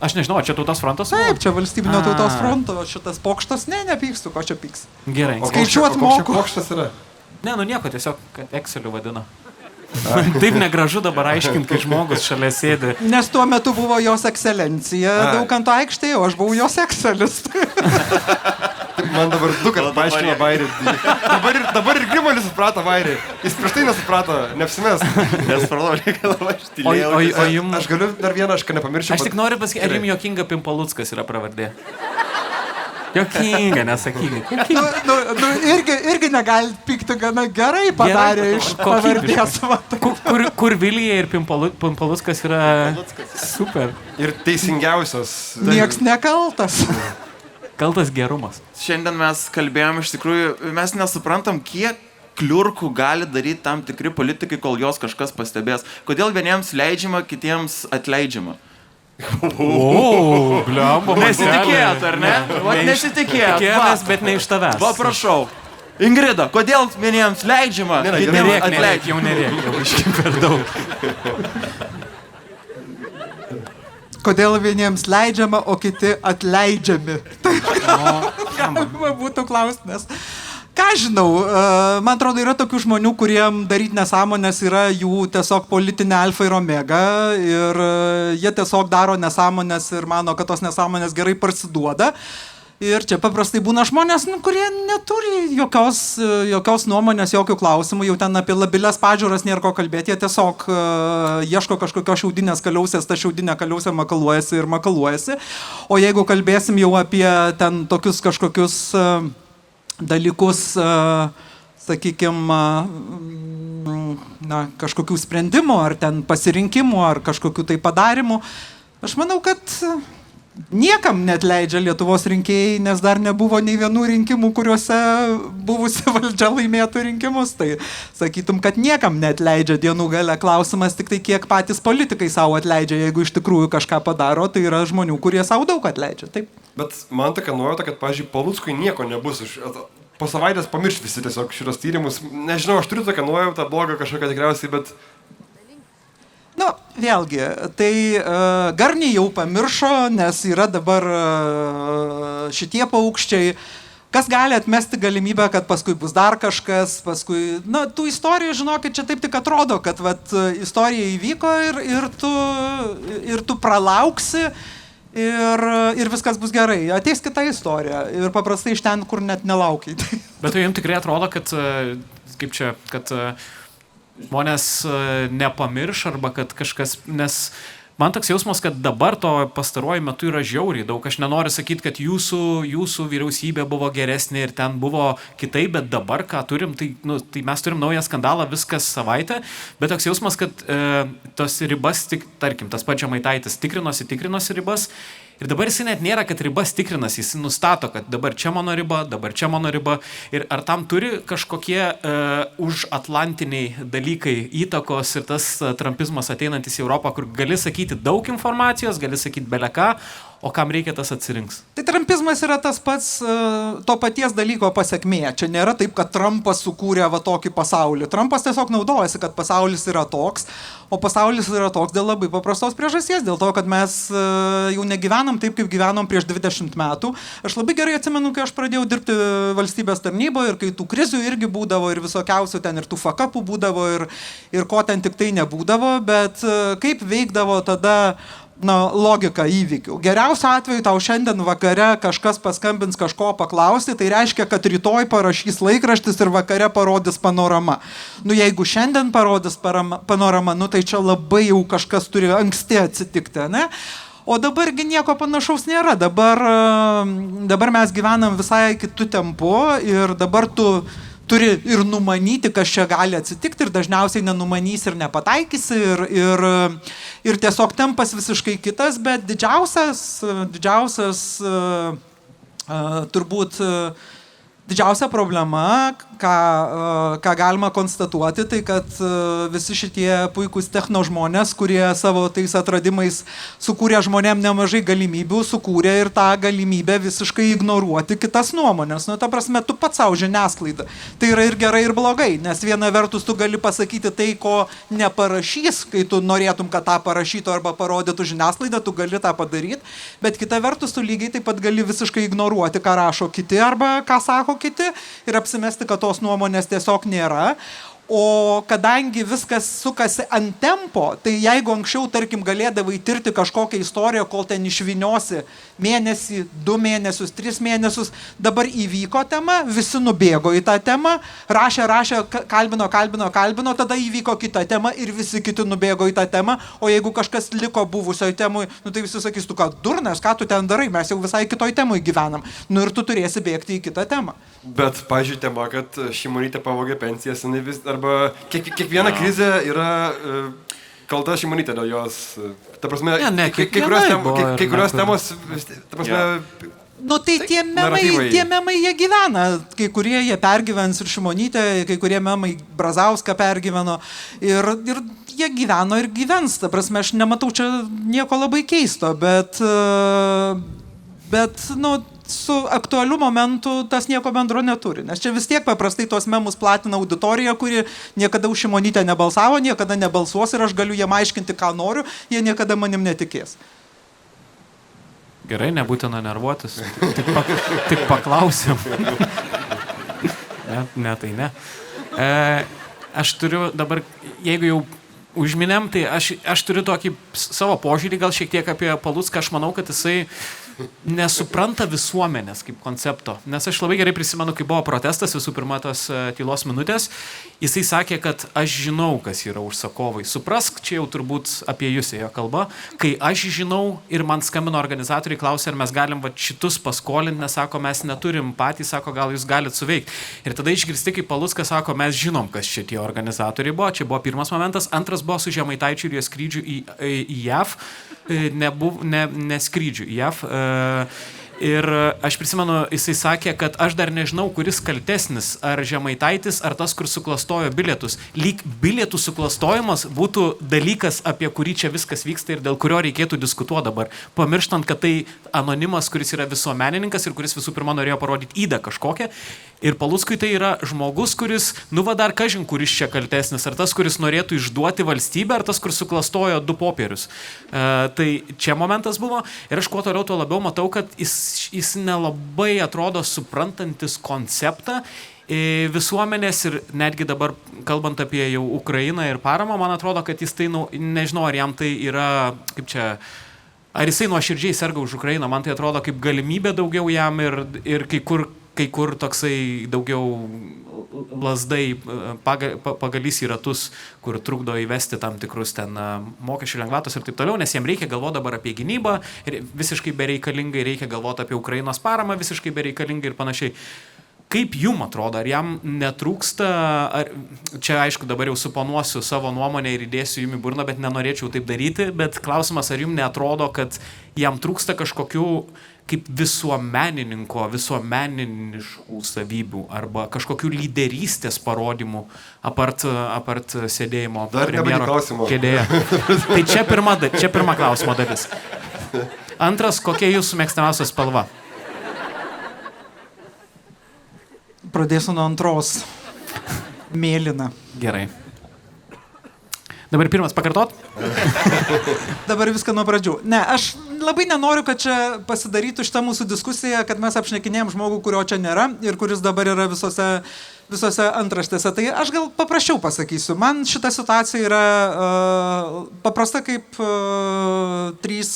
Aš nežinau, čia Tautos frontas? Taip, čia valstybinio Tautos fronto, šitas pokštas, nepykstu, ko čia pyks. Gerai. Skaičiuot moku. Pokštas yra? Ne, nieko, tiesiog Exceliu vadina. Taip negražu dabar aiškinti, kai žmogus šalia sėdi. Nes tuo metu buvo jos ekscelencija Daukanto aikštėje, o aš buvau jos excelis. Man dabar 2 kartus paaiškino Vairį. Dabar ir Grimolis suprato Vairį. Jis prieš tai nesuprato, neapsimes. Nesupratau, reikia labai ištilėjau. Aš galiu dar vieną, aš nepamiršiu. Aš tik noriu pasakyti, ar jums juokinga Pimpaluckas yra pravardė? Juokinga, nesakykit. Irgi negali pykti, gana gerai padarė iš pavardės. Kur Vilija ir Pimpaluckas yra super. Ir teisingiausios. Nieks nekaltas. Kaltas gerumas. Šiandien mes kalbėjom, iš tikrųjų, mes nesuprantam, kiek kliurkų gali daryti tam tikri politikai, kol jos kažkas pastebės. Kodėl vieniems leidžiama, kitiems atleidžiama. Bliamba. Nesitikėjot, ar ne? Nesitikėjot. Tikėjomės, bet ne iš tavęs. Va, prašau. Ingrida, kodėl vieniems leidžiama, kitiems atleidžiama? Jau nerėk, jau iškim per daug. Kodėl vieniems leidžiama, o kiti atleidžiami? Galima būtų klausti, nes ką žinau, man atrodo, yra tokių žmonių, kuriem daryti nesąmonės yra jų tiesiog politinė alfa ir omega ir jie tiesiog daro nesąmonės ir mano, kad tos nesąmonės gerai parsiduoda. Ir čia paprastai būna žmonės, kurie neturi jokios nuomonės, jokių klausimų, jau ten apie labilias pažiūras nėra ko kalbėti, jie tiesiog ieško kažkokios šiaudinės kaliausės, ta šiaudinė kaliausė makaluojasi ir makaluojasi. O jeigu kalbėsim jau apie ten tokius kažkokius dalykus, sakykime, kažkokių sprendimų, ar ten pasirinkimų, ar kažkokių tai padarimų, aš manau, kad niekam net leidžia Lietuvos rinkėjai, nes dar nebuvo nei vienų rinkimų, kuriuose buvusi valdžia laimėtų rinkimus. Tai sakytum, kad niekam net leidžia dienų gale. Klausimas tik tai, kiek patys politikai savo atleidžia. Jeigu iš tikrųjų kažką padaro, tai yra žmonių, kurie savo daug atleidžia. Taip. Bet man tokia nuojauta, kad, pavyzdžiui, Paluckui nieko nebus. Po savaitės pamirš visi tiesiog šitos tyrimus. Nežinau, aš turiu tokią nuojautą, blogą kažkokią tikriausiai, bet... Vėlgi, tai Garniai jau pamiršo, nes yra dabar šitie paukščiai. Kas gali atmesti galimybę, kad paskui bus dar kažkas, paskui, tų istorijų, žinokit, čia taip tik atrodo, kad istorija įvyko ir tu pralauksi ir viskas bus gerai. Ateis kita istorija ir paprastai iš ten, kur net nelaukiai. Bet tai jums tikrai atrodo, kad žmonės nepamirš arba kad kažkas, nes man toks jausmas, kad dabar to pastaruoju metu yra žiauriai daug. Aš nenoriu sakyti, kad jūsų vyriausybė buvo geresnė ir ten buvo kitaip, bet dabar ką turim, tai mes turim naują skandalą viskas savaitę, bet toks jausmas, kad tos ribas, tarkim, tas pats Žemaitaitis tikrinosi ribas. Ir dabar jis net nėra, kad ribas tikrinasi, jis nustato, kad dabar čia mano riba. Ir ar tam turi kažkokie užatlantiniai dalykai įtakos ir tas trampizmas ateinantis į Europą, kur gali sakyti daug informacijos, gali sakyti beleką, o kam reikia tas atsirinks? Tai trampizmas yra tas pats to paties dalyko pasekmė. Čia nėra taip, kad Trumpas sukūrė tokį pasaulį. Trumpas tiesiog naudojasi, kad pasaulis yra toks, o pasaulis yra toks dėl labai paprastos priežasties, dėl to, kad mes jau negyvenam taip, kaip gyvenom prieš 20 metų. Aš labai gerai atsimenu, kai aš pradėjau dirbti valstybės tarnyboje ir kai tų krizių irgi būdavo ir visokiausių ten ir tų fuck-upų būdavo ir ko ten tik tai nebūdavo, bet kaip veikdavo tada logika įvykių. Geriausiu atveju tau šiandien vakare kažkas paskambins kažko paklausti, tai reiškia, kad rytoj parašys laikraštis ir vakare parodys panorama. Jeigu šiandien parodys panorama, tai čia labai jau kažkas turi anksti atsitikti, ne? O dabargi nieko panašaus nėra. Dabar mes gyvenam visai kitų tempu ir dabar tu turi ir numanyti, kas čia gali atsitikti ir dažniausiai nenumanysi ir nepataikysi ir tiesiog tempas visiškai kitas, bet didžiausias turbūt didžiausia problema, ką galima konstatuoti, tai kad visi šitie puikūs techno žmonės, kurie savo tais atradimais sukūrė žmonėm nemažai galimybių, sukūrė ir tą galimybę visiškai ignoruoti kitas nuomonės. Ta prasme, tu pats savo žiniasklaida. Tai yra ir gerai, ir blogai, nes viena vertus tu gali pasakyti tai, ko neparašys, kai tu norėtum, kad tą parašytų arba parodytų žiniasklaida, tu gali tą padaryti, bet kita vertus tu lygiai taip pat gali visiškai ignoruoti, ką rašo kiti arba ką sako kiti ir apsimesti, kad tos nuomonės tiesiog nėra. O kadangi viskas sukasi ant tempo, tai jeigu anksčiau, tarkim, galėdavai tirti kažkokią istoriją, kol ten išviniosi mėnesį, 2 mėnesius, 3 mėnesius, dabar įvyko tema, visi nubėgo į tą temą, rašė, kalbino, tada įvyko kita tema ir visi kiti nubėgo į tą temą, o jeigu kažkas liko buvusioj temui, tai visi sakys, tu ką, durnas, ką tu ten darai, mes jau visai kitoj temui gyvenam, ir tu turėsi bėgti į kitą temą. Bet, pažiūrėjau, tema, kad Šimonytė pavogė pensijas, arba kiekviena krizė yra kalta Šimonytė dėl jos. Ta prasme, kai kurios temos, ta prasme... Tai tie memai jie gyvena, kai kurie jie pergyvens ir Šimonytė, kai kurie memai Brazauską pergyveno ir jie gyveno ir gyvens. Ta prasme, aš nematau čia nieko labai keisto, bet su aktualiu momentu tas nieko bendro neturi, nes čia vis tiek paprastai tos memus platina auditorija, kuri niekada už Šimonytę nebalsavo, niekada nebalsuos ir aš galiu jiem aiškinti, ką noriu, jie niekada manim netikės. Gerai, nebūtina nervuotis, tik paklausim. Ne, tai ne. Aš turiu dabar, jeigu jau užminėm, tai aš turiu tokį savo požiūrį, gal šiek tiek apie Palucką, aš manau, kad jisai nesupranta visuomenės kaip koncepto. Nes aš labai gerai prisimenu, kai buvo protestas, visų pirma tos tylos minutės, jisai sakė, kad aš žinau, kas yra užsakovai. Suprask, čia jau turbūt apie jūs ėjo kalba, kai aš žinau ir man skambino organizatoriai, klausė, ar mes galim šitus paskolinti, nes sako, mes neturim patys, sako, gal jūs galit suveikti. Ir tada išgirsti, kaip Paluckas sako, mes žinom, kas čia tie organizatoriai buvo. Čia buvo pirmas momentas. Antras buvo su Žemaitaičiu ir jo skrydžiu į JAV. Neskrydžių į JAV. Ir aš prisimenu, jisai sakė, kad aš dar nežinau, kuris kaltesnis, ar Žemaitaitis, ar tas, kur suklastojo bilietus. Lyg bilietų suklastojimas būtų dalykas, apie kurį čia viskas vyksta ir dėl kurio reikėtų diskutuoti dabar. Pamirštant, kad tai anonimas, kuris yra visuomenininkas ir kuris visų pirma norėjo parodyti ydą kažkokią. Ir Paluckui tai yra žmogus, kuris, dar kažin, kuris čia kaltesnis, ar tas, kuris norėtų išduoti valstybę, ar tas, kur suklastojo 2 popierius. Tai čia momentas buvo. Ir aš kuo toliau, tuo labiau matau, kad jis jis nelabai atrodo suprantantis konceptą visuomenės ir netgi dabar, kalbant apie jau Ukrainą ir paramą, man atrodo, kad jis tai, nežinau, ar jam tai yra, kaip čia, ar jisai nuoširdžiai serga už Ukrainą, man tai atrodo kaip galimybė daugiau jam ir kai kur toksai daugiau lazdai pagalys į ratus, kur trukdo įvesti tam tikrus ten mokesčių lengvatos ir taip toliau, nes jiem reikia galvoti dabar apie gynybą ir visiškai bereikalingai reikia galvoti apie Ukrainos paramą, visiškai bereikalingai ir panašiai. Kaip jum atrodo, ar jam netrūksta, čia aišku dabar jau suponuosiu savo nuomonę ir įdėsiu jum į burną, bet nenorėčiau taip daryti, bet klausimas, ar jum neatrodo, kad jam trūksta kažkokių kaip visuomenininko, visuomeniniškų savybių arba kažkokių lyderystės parodymų apart sėdėjimo premjero kėdėje. Tai čia pirma klausimo dalis. Antras, kokia jūsų mėgstamiausia spalva? Pradėsiu nuo antros. Mėlyna. Gerai. Dabar pirmas pakartot? Dabar viską nuo pradžių. Ne, aš labai nenoriu, kad čia pasidarytų šitą mūsų diskusiją, kad mes apšnekinėjom žmogų, kurio čia nėra ir kuris dabar yra visose antraštėse. Tai aš gal paprasčiau pasakysiu. Man šita situacija yra paprasta kaip 3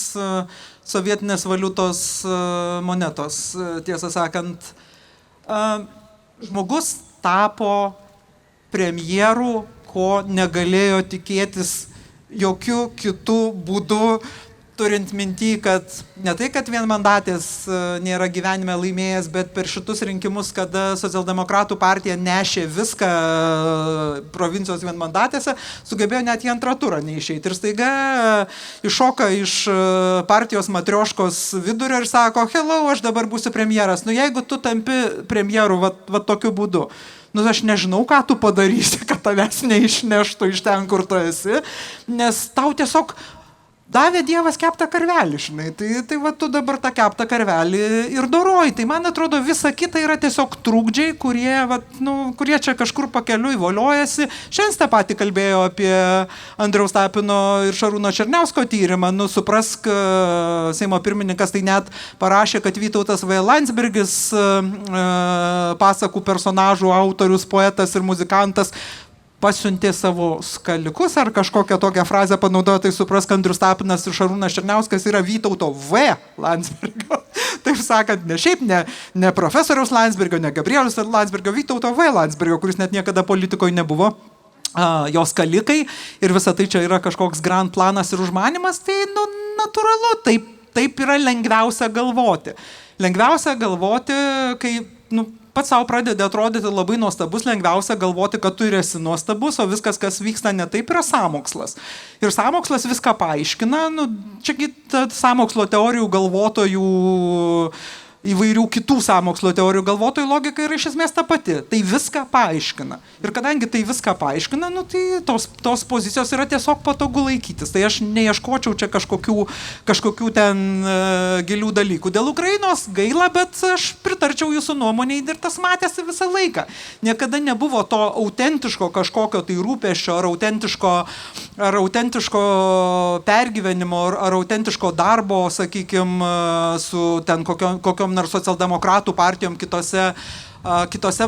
sovietinės valiutos monetos. Tiesą sakant, žmogus tapo premjeru, ko negalėjo tikėtis jokių kitų būdų, turint minty, kad ne tai, kad vienmandatės nėra gyvenime laimėjęs, bet per šitus rinkimus, kada socialdemokratų partija nešė viską provincijos vienmandatėse, sugebėjo net į antrą turą neišeiti. Ir staiga iššoka iš partijos matrioškos vidurio ir sako, hello, aš dabar būsiu premjeras. Nu, jeigu tu tampi premjeru va tokiu būdu, nu, aš nežinau, ką tu padarysi, kad tavęs neišneštų iš ten, kur tu esi, nes tau tiesiog davė Dievas keptą karvelį, žinai. Tai va tu dabar tą keptą karvelį ir doroji. Tai man atrodo visa kita yra tiesiog trukdžiai, kurie čia kažkur pakeliui voliojasi. Šiandien tą patį kalbėjo apie Andriaus Tapino ir Šarūno Černiausko tyrimą. Nu, suprask, Seimo pirmininkas tai net parašė, kad Vytautas V. Landsbergis, pasakų personažų autorius, poetas ir muzikantas, pasiuntė savo skalikus ar kažkokią tokią frazę panaudojo, tai suprask, Andrius Tapinas ir Šarūnas Černiauskas yra Vytauto V. Landsbergio. Taip sakant, ne šiaip, ne profesoriaus Landsbergio, ne Gabrieliaus Landsbergio, Vytauto V. Landsbergio, kuris net niekada politikoje nebuvo. Jos skalikai ir visa tai čia yra kažkoks grand planas ir užmanimas, tai natūralu, taip yra lengviausia galvoti. Lengviausia galvoti, kai pats savo pradedi atrodyti labai nuostabus, lengviausia galvoti, kad tu ir esi nuostabus, o viskas, kas vyksta ne taip, yra sąmokslas. Ir sąmokslas viską paaiškina, čiagi sąmokslo teorijų galvotojų, įvairių kitų sąmokslo teorijų galvotojų logika yra iš esmės ta pati. Tai viską paaiškina. Ir kadangi tai viską paaiškina, tai tos pozicijos yra tiesiog patogu laikytis. Tai aš neieškočiau čia kažkokių ten gilių dalykų. Dėl Ukrainos gaila, bet aš pritarčiau jūsų nuomonei ir tas matėsi visą laiką. Niekada nebuvo to autentiško kažkokio tai rūpesčio ar autentiško pergyvenimo ar autentiško darbo, sakykime, su ten kokiom nors socialdemokratų partijom kitose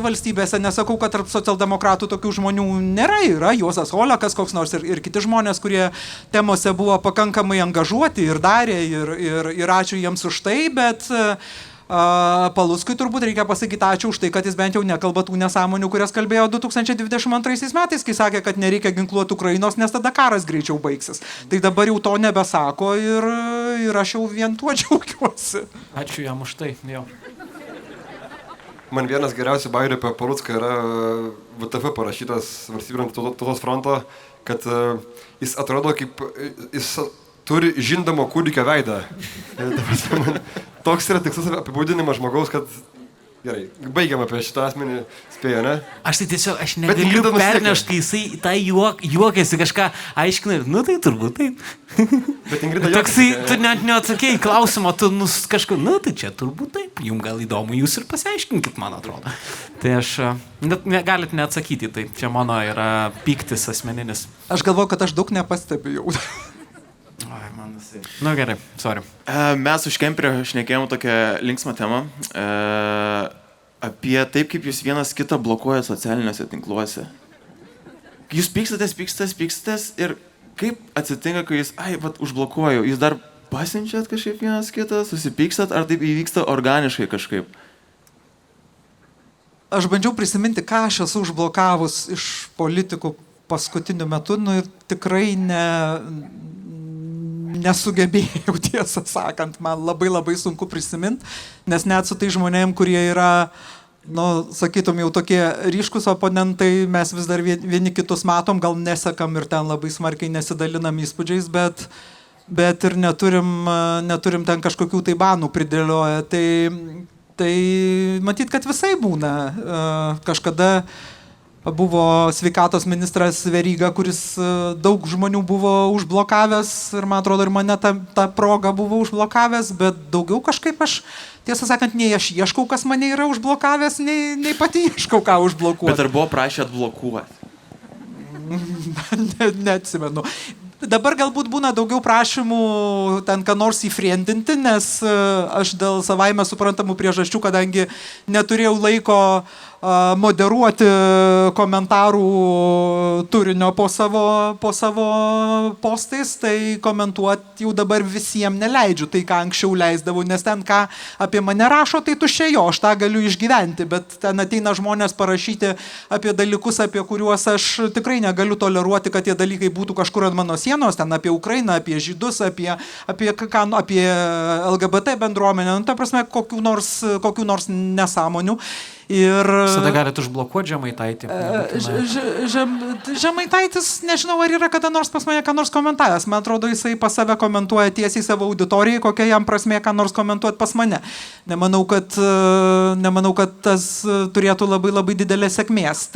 valstybėse. Nesakau, kad tarp socialdemokratų tokių žmonių nėra. Yra Juozas Olekas, koks nors ir kiti žmonės, kurie temose buvo pakankamai angažuoti ir darė ir ačiū jiems už tai, bet Paluckui turbūt reikia pasakyti ačiū už tai, kad jis bent jau nekalba tų nesąmonių, kurias kalbėjo 2022 metais, kai sakė, kad nereikia ginkluoti Ukrainos, nes tada karas greičiau baigsis. Tai dabar jau to nebesako ir aš jau vien tuo džiaugiuosi. Ačiū jam už tai, jau. Man vienas geriausių bairių apie Palucką yra VTF parašytas Valstybinio tautos fronto, kad jis atrodo kaip jis turi žindamo kūdikio veidą. Toks yra tikslus apibūdinimas žmogaus, kad gerai, baigiam apie šitą asmenį, spėju, ne? Aš tai tiesiog, aš negaliu pernešti, kai jisai tą juokėsi, kažką aiškina ir, tai turbūt taip. Bet Ingrida juokėsi. Toksai, tu net neatsakėjai klausimą, tu kažką, tai čia turbūt taip, jums gal įdomu, jūs ir pasiaiškinkit, man atrodo. Tai aš, galit neatsakyti, tai čia mano yra pyktis asmeninis. Aš galvoju, kad aš daug nepastebėjau. Nu gerai, sorry. Mes už kemperio šnekėjom tokią linksmą temą apie taip, kaip jūs vienas kitą blokuoja socialiniuose tinkluose. Jūs pykstatės ir kaip atsitinka, kai jūs, užblokuoju, jūs dar pasiunčiat kažkaip vienas kitą, susipykstat, ar taip įvyksta organiškai kažkaip? Aš bandžiau prisiminti, ką aš esu užblokavus iš politikų paskutiniu metu, ir tikrai nesugebėjau, tiesą sakant, man labai sunku prisiminti, nes net su tai žmonėm, kurie yra, sakytum, jau tokie ryškus oponentai, mes vis dar vieni kitus matom, gal nesekam ir ten labai smarkiai nesidalinam įspūdžiais, bet ir neturim ten kažkokių tai banų pridėlioję. Tai matyt, kad visai būna. Kažkada buvo sveikatos ministras Veryga, kuris daug žmonių buvo užblokavęs ir man atrodo ir mane ta proga buvo užblokavęs, bet daugiau kažkaip aš, tiesą sakant, nei aš ieškau, kas mane yra užblokavęs, nei pati ieškau, ką užblokuoti. Bet ar buvo prašę atblokuoti? Neatsimenu. Dabar galbūt būna daugiau prašymų ten ką nors įfriendinti, nes aš dėl savaime suprantamų priežasčių, kadangi neturėjau laiko moderuoti komentarų turinio po savo postais, tai komentuoti jau dabar visiems neleidžiu, tai ką anksčiau leisdavau, nes ten ką apie mane rašo, tai tuščiai jo, aš tą galiu išgyventi, bet ten ateina žmonės parašyti apie dalykus, apie kuriuos aš tikrai negaliu toleruoti, kad tie dalykai būtų kažkur ant mano sienos, ten apie Ukrainą, apie žydus, apie LGBT bendruomenę, ta prasme, kokių nors nesąmonių. Visada galite užblokuoti Žemaitaitį. Žemaitaitis, nežinau, ar yra kada nors pas mane ką nors komentavęs. Man atrodo, jisai pas save komentuoja tiesiai savo auditorijai, kokia jam prasmė ką nors komentuoti pas mane. Nemanau, kad tas turėtų labai didelės sėkmės.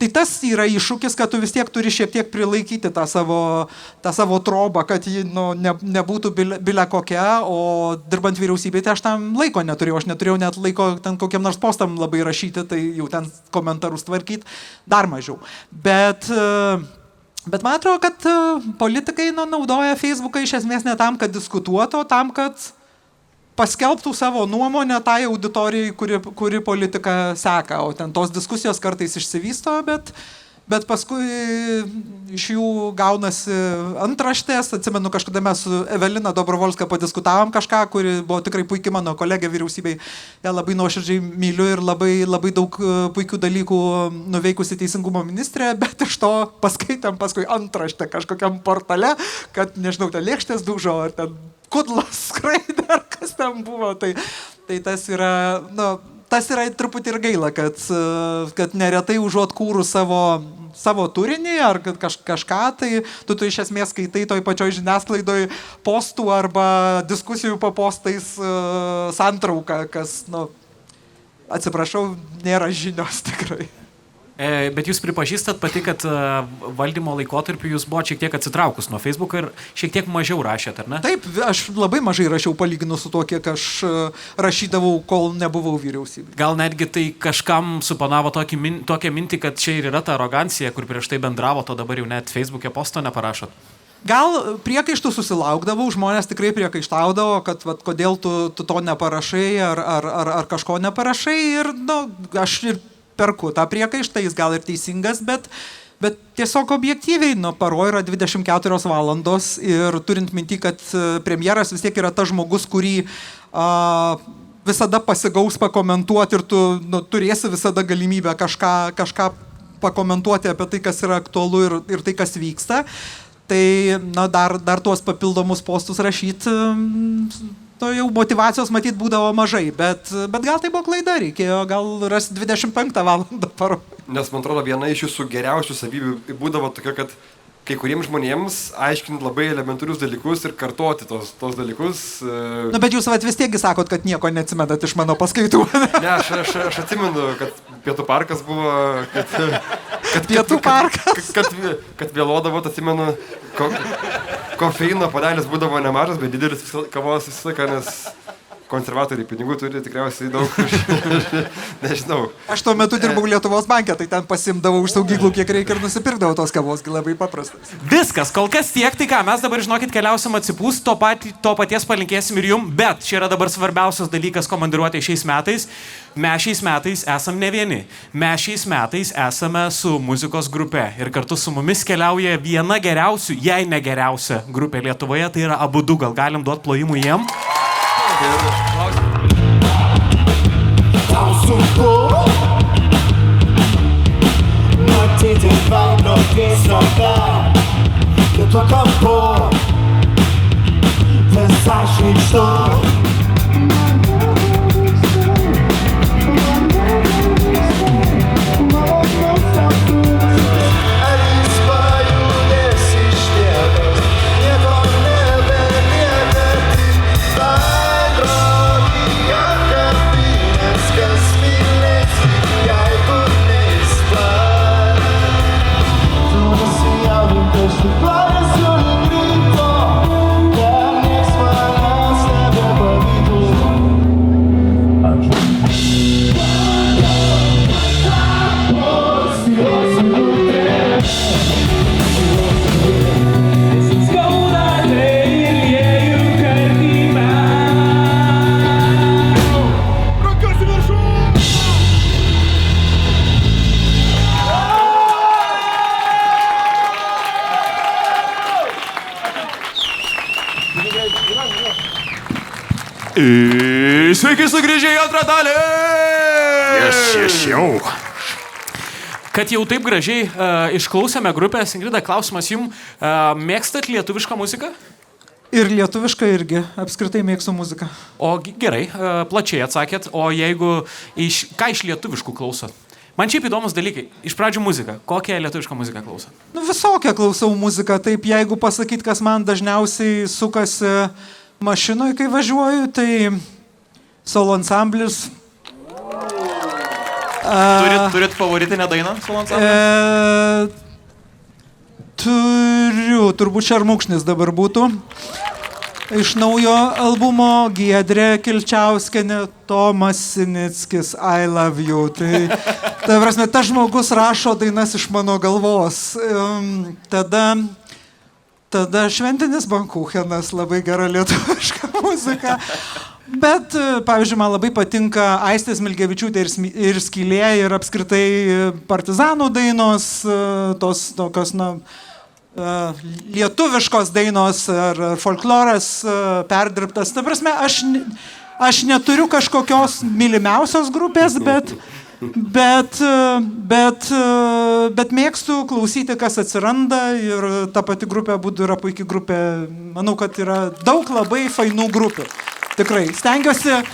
Tai tas yra iššūkis, kad tu vis tiek turi šiek tiek prilaikyti tą savo trobą, kad ji nebūtų bile kokia, o dirbant vyriausybėje, tai aš tam laiko neturėjau. Aš neturėjau net laiko ten kokiam nors postam labai rašyti, tai jau ten komentarus tvarkyti dar mažiau. Bet man atrodo, kad politikai naudoja Facebooką iš esmės ne tam, kad diskutuotų, o tam, kad paskelbtų savo nuomonę tai auditorijai, kuri politiką seka. O ten tos diskusijos kartais išsivysto, bet paskui iš jų gaunasi antraštės. Atsimenu, kažkada mes su Evelina Dobrovolska padiskutavom kažką, kuri buvo tikrai puikiai mano kolegė vyriausybei. Ja labai nuoširdžiai myliu ir labai daug puikių dalykų nuveikusi teisingumo ministrė, bet iš to paskaitėm paskui antraštę kažkokiam portale, kad, nežinau, ten lėkštės dužo, ar ten kudlas skraidė, ar kas ten buvo. Tai tas yra, tas yra truputį ir gaila, kad neretai užuot kūrus savo turinį ar kažką, tai tu iš esmės skaitai toj pačioj žiniasklaidoj postų arba diskusijų po postais santrauką, kas, atsiprašau, nėra žinios tikrai. Bet jūs pripažįstat pati, kad valdymo laikotarpiu jūs buvo šiek tiek atsitraukus nuo Facebook'o ir šiek tiek mažiau rašėt, ar ne? Taip, aš labai mažai rašiau palyginus su to, kiek aš rašydavau, kol nebuvau vyriausybėje. Gal netgi tai kažkam suponavo tokią mintį, kad čia ir yra ta arogancija, kur prieš tai bendravo, to dabar jau net Facebook'e posto neparašot? Gal priekaištų susilaukdavau, žmonės tikrai priekaištaudavo, kad kodėl tu to neparašai ar kažko neparašai ir aš ir perku tą priekaištą, jis gal ir teisingas, bet tiesiog objektyviai, paro yra 24 valandos ir turint minti, kad premjeras vis tiek yra tas žmogus, kurį visada pasigaus pakomentuoti ir tu turėsi visada galimybę kažką pakomentuoti apie tai, kas yra aktualu ir tai, kas vyksta. Tai dar tuos papildomus postus rašyti, jau motyvacijos matyt būdavo mažai, bet gal tai buvo klaida, reikėjo gal rasti 25 valandą paro. Nes man atrodo, viena iš jūsų geriausių savybių būdavo tokia, kad kai kuriems žmonėms aiškinti labai elementarius dalykus ir kartoti tos dalykus. Bet jūs vis tiekgi sakot, kad nieko neatsimenat iš mano paskaitų. Ne, aš atsimenu, kad Pietų parkas buvo, kad vėluodavo, atsimenu, kofeino padelis būdavo nemažas, bet didelis kavos visą laiką, nes konservatoriai pinigų turi tikriausiai daug, nežinau. Aš tuo metu dirbau Lietuvos banke, tai ten pasimdavau už saugyklų, kiek reikia ir nusipirkdavau tos kavos, labai paprastas. Viskas, kol kas tiek, tai ką, mes dabar, žinokit, keliausim atsipūs, to paties palinkėsim ir jum, bet čia yra dabar svarbiausias dalykas komandiruotė šiais metais. Mes šiais metais esam ne vieni. Mes šiais metais esame su muzikos grupe ir kartu su mumis keliauja viena geriausių, jei ne geriausia grupė Lietuvoje, tai yra Abudu, gal galim duoti plojimų jiem? Tau sunku matyti veido tiesiogą kitu kampu visai šykštu ar jis pajudės iš vietos nieko nebelieka tik veidrodyje kapinės kas mylės jeigu neįstas tu nesijaudintas tu parasiu link ryto ten nieks manęs nebepavydu Sveiki sugrįžę į antrą dalį! Kad jau taip gražiai išklausėme grupės, Ingrida, klausimas jums, mėgstat lietuvišką muziką? Ir lietuvišką irgi, apskritai mėgstu muziką. O gerai, plačiai atsakėt, o jeigu, ką iš lietuviškų klausot? Man šiaip įdomus dalykai. Iš pradžių muzika. Kokią lietuvišką muziką klausot? Nu, visokią klausau muziką, taip jeigu pasakyt, kas man dažniausiai sukasi mašinoje, kai važiuoju, tai solo ansamblis. Turit favoritinę dainą solo ansamblio? Turiu, turbūt Šermukšnis dabar būtų. Iš naujo albumo Giedrė Kilčiauskienė, Tomas Sinickis, I love you. Tai prasme, tas žmogus rašo dainas iš mano galvos. Tada Šventinis Bankuchenas, labai gera lietuviška muzika. Bet, pavyzdžiui, man labai patinka Aistės Milgevičiūtė ir Skylė ir apskritai partizanų dainos, tos tokios, lietuviškos dainos ar folkloras perdirbtas. Ta prasme, aš neturiu kažkokios mylimiausios grupės, bet mėgstu klausyti, kas atsiranda ir ta pati grupė Abudu yra puikiai grupė. Manau, kad yra daug labai fainų grupių. Tikrai. Stengiuosi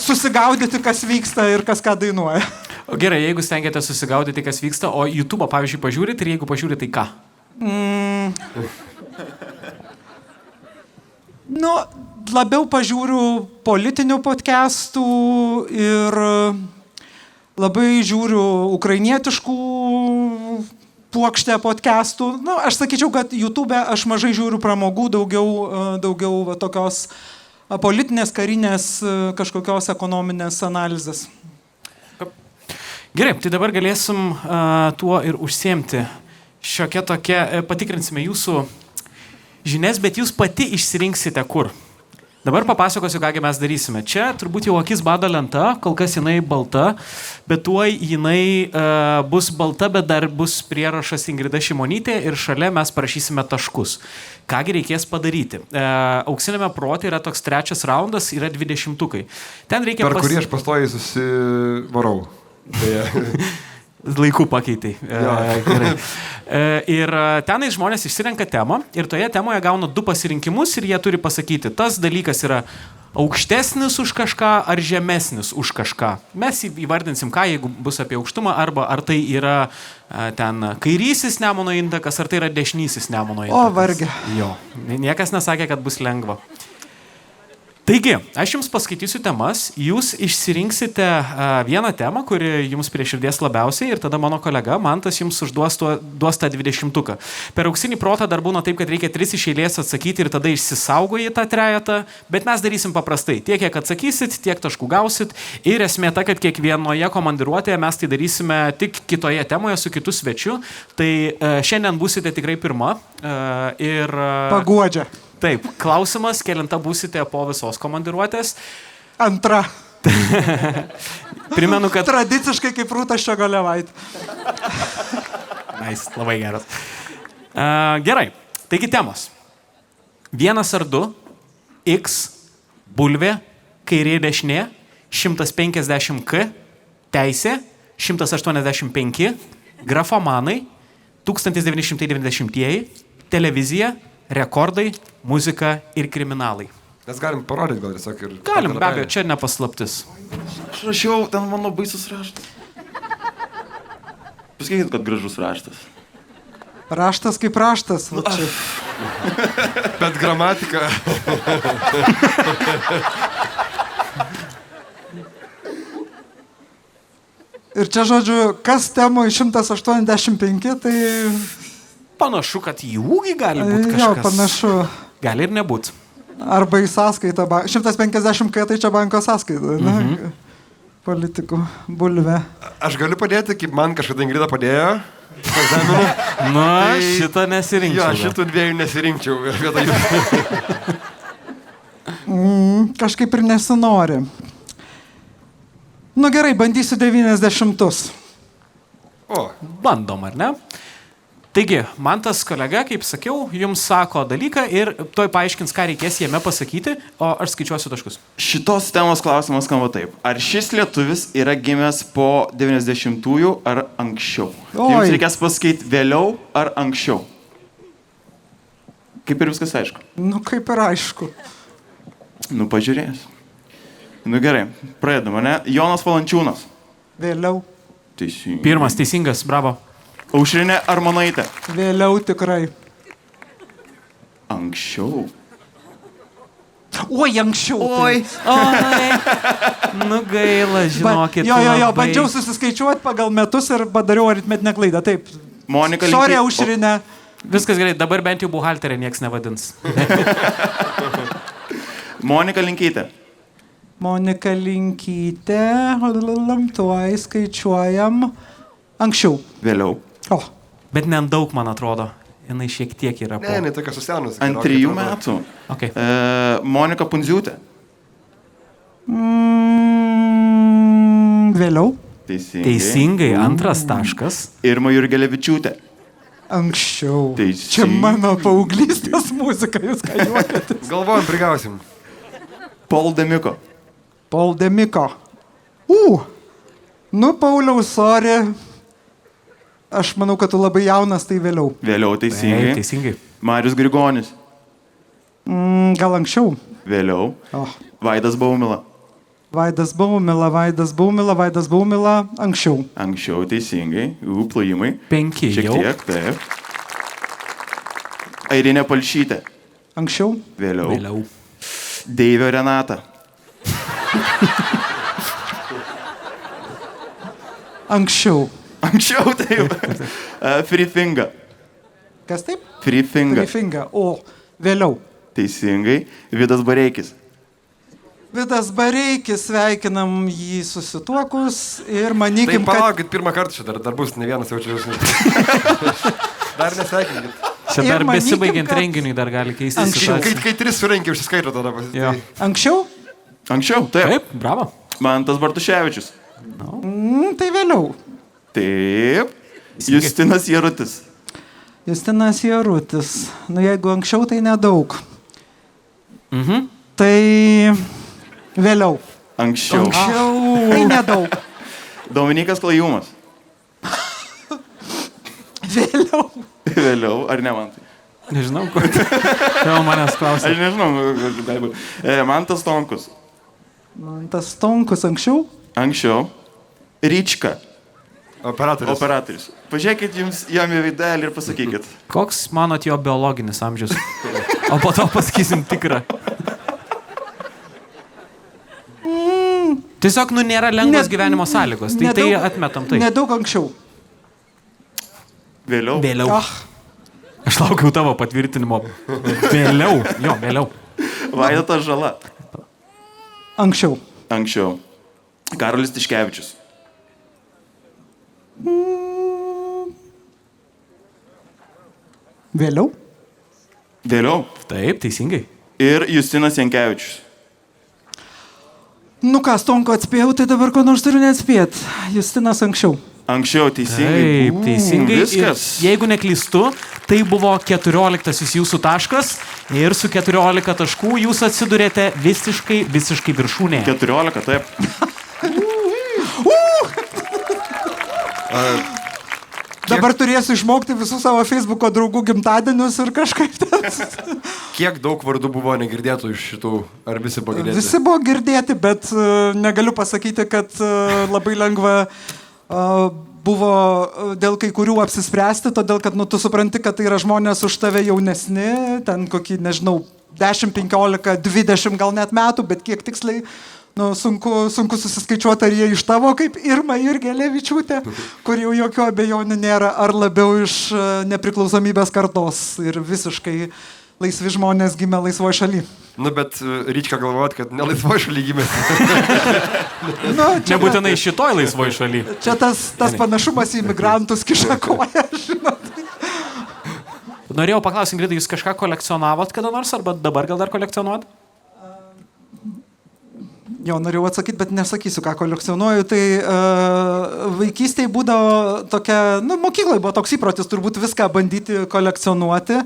susigaudyti, kas vyksta ir kas ką dainuoja. O gerai, jeigu stengiate susigaudyti, kas vyksta, o YouTube'ą, pavyzdžiui, pažiūrit ir jeigu pažiūrit, tai ką? Labiau pažiūriu politinių podcastų ir labai žiūriu ukrainietiškų puokštę podcastų. Aš sakyčiau, kad YouTube'e aš mažai žiūriu pramogų, daugiau tokios politinės, karinės, kažkokios ekonominės analizės. Gerai, tai dabar galėsim tuo ir užsiimti. Šiokia tokia, patikrinsime jūsų žinias, bet jūs pati išsirinksite kur. Dabar papasakosiu, kągi mes darysime. Čia turbūt jau akis bado lenta, kol kas jinai balta, bet tuoj jinai bus balta, bet dar bus prierašas Ingrida Šimonytė ir šalia mes parašysime taškus. Kągi reikės padaryti. Auksinėme prote yra toks trečias raundas, yra 20-tukai. Ten reikia per kurį aš pastoji susivarau. Laikų pakeitai. Gerai. Ir tenai žmonės išsirenka temą ir toje temoje gauna 2 pasirinkimus ir jie turi pasakyti, tas dalykas yra aukštesnis už kažką ar žemesnis už kažką. Mes įvardinsim ką, jeigu bus apie aukštumą, arba ar tai yra ten kairysis Nemuno intakas, ar tai yra dešinysis Nemuno intakas. O, varge. Jo. Niekas nesakė, kad bus lengva. Taigi, aš jums paskaitysiu temas, jūs išsirinksite vieną temą, kuri jums prie širdies labiausiai ir tada mano kolega Mantas jums duos tą 20-tuką. Per auksinį protą dar būna taip, kad reikia 3 iš eilės atsakyti ir tada išsisaugoji tą trejetą, bet mes darysim paprastai. Tiek, kiek atsakysit, tiek taškų gausit ir esmė ta, kad kiekvienoje komandiruotėje mes tai darysime tik kitoje temoje su kitu svečiu. Tai šiandien būsite tikrai pirma ir... Paguodžia. Taip, klausimas, kelinta būsite po visos komandiruotės. Antra. Primenu, kad... Tradiciškai kaip Rūta Ščiogolevaitė. Nice, labai geras. Gerai, taigi temos. 1 ar 2, X, bulvė, kairė dešinė, 150 K, teisė, 185, grafomanai, 1990-ieji, televizija, rekordai, muzika ir kriminalai. Mes galim parodyti gal tiesiog ir... Galim, be abejo, čia nepaslaptis. Aš rašiau, ten mano baisus raštas. Pasakykit, kad gražus raštas. Raštas kaip raštas. Va čia. Bet gramatika... Ir čia, žodžiu, kas temoj 185, tai... Panašu, kad į ūgį gali būti kažkas. Jo, panašu. Gali ir nebūt. Arba į sąskaitą. 150 K tai čia banko sąskaita. Na, politikų bulvė. Aš galiu padėti, kaip man kažkada Ingrida padėjo. Egzaminų. Na, šitą nesirinkčiau. Jo, šitų dviejų nesirinkčiau. Kažkaip ir nesinori. Nu gerai, bandysiu 90. O. Bandom, ar ne? Taigi, man tas kolega, kaip sakiau, jums sako dalyką ir toj paaiškins, ką reikės jame pasakyti, o aš skaičiuosiu taškus. Šitos temos klausimas skamba taip. Ar šis lietuvis yra gimęs po 90-ųjų ar anksčiau? Jums reikės pasakyti vėliau ar anksčiau. Kaip ir viskas aišku. Nu, kaip ir aišku. Nu, pažiūrėjus. Nu gerai, pradedam, ne? Jonas Valančiūnas. Vėliau. Teisingai. Pirmas, teisingas, bravo. Aušrinė Armonaitė. Vėliau tikrai. Anksčiau. Oi, anksčiau. Oi. Oi. Nu gaila, žinokit. Jo, labai. bandžiau susiskaičiuoti pagal metus ir padariau aritmetinę klaidą. Taip. Monika Sorry, Aušrinė. Viskas gerai, dabar bent jau buhalterė nieks nevadins. Monika Linkytė. Monika Linkytė. Tuoj skaičiuojam. Anksčiau. Vėliau. O. Bet ne ant daug, man atrodo. Jinai šiek tiek yra po. Ne, jinai tokia susenus. Ant 3 metų. Okay. Monika Pundziūtė. Vėliau. Teisingai, antras taškas. Irma Jurgelevičiūtė. Anksčiau. Teisingai. Čia mano paauglystės muzika, jūs ką juokėtės. Galvojam, prigausim. Paul Demiko. Paul Demiko. Nu, Pauliau, sorry. Aš manau, kad tu labai jaunas, tai vėliau. Vėliau, teisingai. Teisingai. Marius Grigonis. Gal anksčiau. Vėliau. O. Vaidas Baumila. Vaidas Baumila. Anksčiau. Anksčiau, teisingai. Plojimai. 5 Šiek jau. tiek, taip. Airinė Palšytė. Anksčiau. Vėliau. Deivio Renata. Anksčiau. Anksčiau, taip. Free Finga. Kas taip? Free Finga. Free Finga. O, vėliau. Teisingai. Vidas Bareikis. Vidas Bareikis, sveikinam jį susituokus ir manykim, Tai palaukit, pirmą kartą čia dar bus ne vienas jaučiaus. Dar nesveikinkit. Čia dar Ir manykim, besibaigiant kad- renginiui dar gali keisti Kai 3 surenkia, užsiskaito tada. Jo. Anksčiau? Anksčiau, taip. Taip, bravo. Mantas Bartuševičius. Tai vėliau. Taip. Justinas Jarutis. Justinas Jarutis. Nu, jeigu anksčiau, tai nedaug. Tai vėliau. Anksčiau. Tai nedaug. Dominikas Klajumas. Vėliau. Vėliau, ar ne man tai? Nežinau, kur. Jau manęs klausia. Aš nežinau. Mantas Tonkus. Tas Tonkus anksčiau? Anksčiau. Ryčka. Operatorius. Pažiūrėkit jam į veidelį ir pasakykit. Koks manot jo biologinis amžius? O po to pasakysim tikrą. Tiesiog, nėra lengvos gyvenimo sąlygos. Tai atmetam tai. Nedaug anksčiau. Vėliau. Aš laukiau tavo patvirtinimo. Vėliau. Vaidotas Žala. Anksčiau. Karolis Tiškevičius. Vėliau. Taip, teisingai. Ir Justinas Jankevičius. Nu ką, Stonko atspėjau, tai dabar ko nors turiu neatspėti. Justinas anksčiau. Anksčiau, teisingai. Taip, teisingai. Viskas. Ir jeigu neklystu, tai buvo 14 jūsų taškas ir su 14 taškų jūs atsidurėte visiškai viršūnėje. 14, taip. Dabar turėsiu išmokti visų savo Facebooko draugų gimtadienius ir kažkaip ten. Kiek daug vardų buvo negirdėtų iš šitų, ar visi buvo girdėti? Visi buvo girdėti, bet negaliu pasakyti, kad labai lengva buvo dėl kai kurių apsispręsti, todėl kad tu supranti, kad tai yra žmonės už tave jaunesni, ten kokį, nežinau, 10, 15, 20 gal net metų, bet kiek tiksliai, sunku susiskaičiuoti, ar jie iš tavo kaip Irma Jurgelevičiūtė, kur jau jokių abejonių nėra, ar labiau iš nepriklausomybės kartos ir visiškai laisvi žmonės gimė laisvoje šalyje. Bet Ryčka galvojat, kad ne laisvoje šalyje gimė. Nebūtinai šitoj laisvoje šalyje. Čia tas panašumas į imigrantus kiša koją, žinot. Norėjau paklausti, Ingrida, jūs kažką kolekcionavot kada nors, arba dabar gal dar kolekcionuot? Jo, norėjau atsakyti, bet nesakysiu, ką kolekcionuoju. Tai vaikystėje būdavo tokia, mokykloje buvo toks įprotis turbūt viską bandyti kolekcionuoti.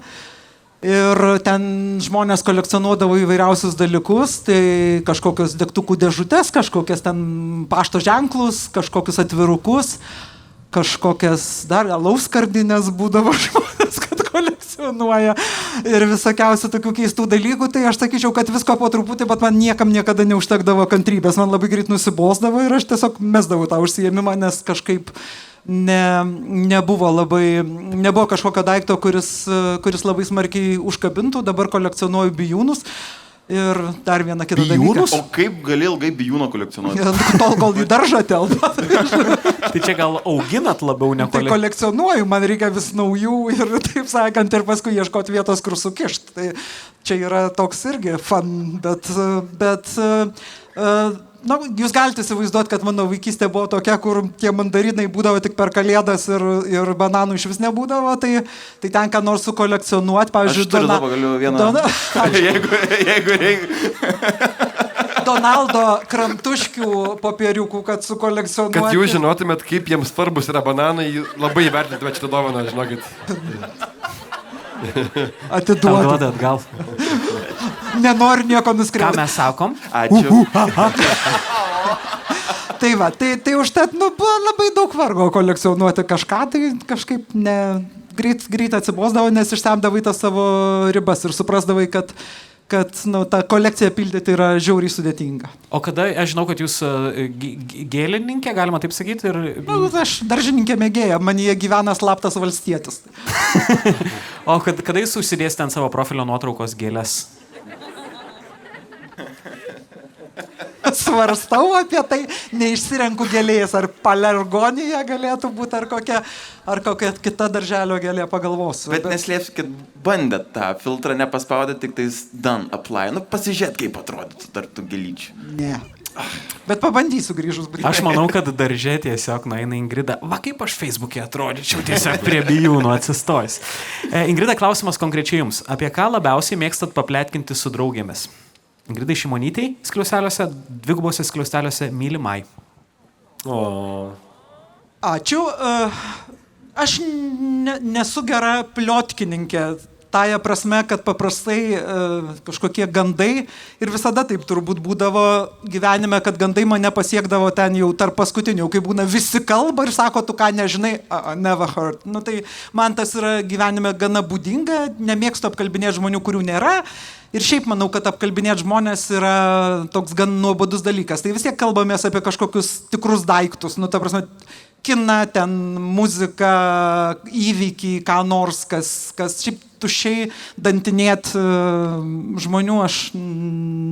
Ir ten žmonės kolekcionuodavo įvairiausius dalykus, tai kažkokios degtukų dėžutės, kažkokias ten pašto ženklus, kažkokius atvirukus, kažkokias dar alaus skardinės būdavo žmonės, kad kolekcionuoja ir visokiausių tokių keistų dalykų, tai aš sakyčiau, kad visko po truputį, bet man niekam niekada neužtekdavo kantrybės, man labai greit nusibosdavo ir aš tiesiog mesdavau tą užsiėmimą, nes kažkaip nebuvo kažkokio daikto, kuris labai smarkiai užkabintų, dabar kolekcionuoju bijūnus. Ir dar vieną kitą dalyką. O kaip gali ilgai bijūną kolekcionuoti? Tol, kol į daržą telpa. Tai čia gal auginat labiau Tai kolekcionuoju, man reikia vis naujų ir taip sakant, ir paskui ieškoti vietos, kur sukišti. Tai čia yra toks irgi fun, bet jūs galite įsivaizduoti, kad mano vaikystė buvo tokia, kur tie mandarinai būdavo tik per kalėdas ir bananų iš vis nebūdavo, tai ten ką nors sukolekcionuoti, pavyzdžiui, aš turiu galiu vieną. Jeigu reikia. Donaldo kramtuškių popieriukų, kad sukolekcionuoti. Kad jūs žinotumėt, kaip jiems svarbus yra bananai, labai įvertintumėt šitą dovaną, žinokit. Atiduodu. Atgal. Nenoriu nieko nuskriauti. Ką mes sakom? Ačiū. Tai va, tai užtat, buvo labai daug vargo kolekcionuoti kažką, tai kažkaip greit atsibosdavo, nes išsemdavai tas savo ribas ir suprasdavai, kad tą kolekciją pildyti yra žiauriai sudėtinga. O kada, aš žinau, kad jūs gėlininkė, galima taip sakyti? Aš daržininkė mėgėja, manyje gyvena slaptas valstietis. O kada jūs užsidėsite ant savo profilio nuotraukos gėlės? Svarstau apie tai, neišsirenku gėlės, ar palergonija galėtų būti, ar kokia kita darželio gėlė, pagalvosiu. Bet neslėpskit, bandėt tą filtrą nepaspaudėt, tik tais done apply. Pasižiūrėt, kaip atrodytų tarp tų gėlyčių. Ne. Bet pabandysiu grįžus. Aš manau, kad darže tiesiog nueina Ingrida. Va, kaip aš Facebook'e atrodyčiau, tiesiog prie bijūnų atsistojęs. Ingrida, klausimas konkrečiai jums. Apie ką labiausiai mėgstat papletkinti su draugėmis? Ingridai Šimonytei skliausteliuose, dvigubose skliausteliuose mylimai. Ačiū. Aš nesu gera pliotkininkė. Tąja prasme, kad paprastai kažkokie gandai ir visada taip turbūt būdavo gyvenime, kad gandai mane pasiekdavo ten jau tarp paskutinių, kai būna visi kalba ir sako, tu ką nežinai, never heard. Tai man tas yra gyvenime gana būdinga, nemėgstu apkalbinėti žmonių, kurių nėra. Ir šiaip manau, kad apkalbinėti žmonės yra toks gan nuobodus dalykas. Tai vis tiek kalbamės apie kažkokius tikrus daiktus. Ta prasme, kiną, ten muziką, įvykį, ką nors, kas šiaip tuščiai dantinėt žmonių aš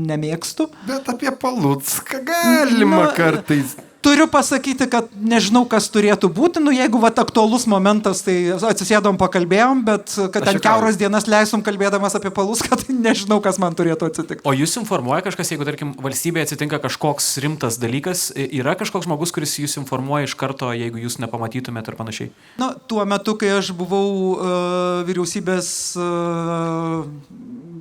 nemėgstu. Bet apie Palucką galima kartais. Turiu pasakyti, kad nežinau, kas turėtų būti. Jeigu aktualus momentas, tai atsisėdom, pakalbėjom, bet kad ten kiauras dienas leisim kalbėdamas apie Palucką, tai nežinau, kas man turėtų atsitikti. O jūs informuoja kažkas, jeigu, tarkim, valstybėje atsitinka kažkoks rimtas dalykas, yra kažkoks žmogus, kuris jūs informuoja iš karto, jeigu jūs nepamatytumėt ir panašiai? Tuo metu, kai aš buvau vyriausybės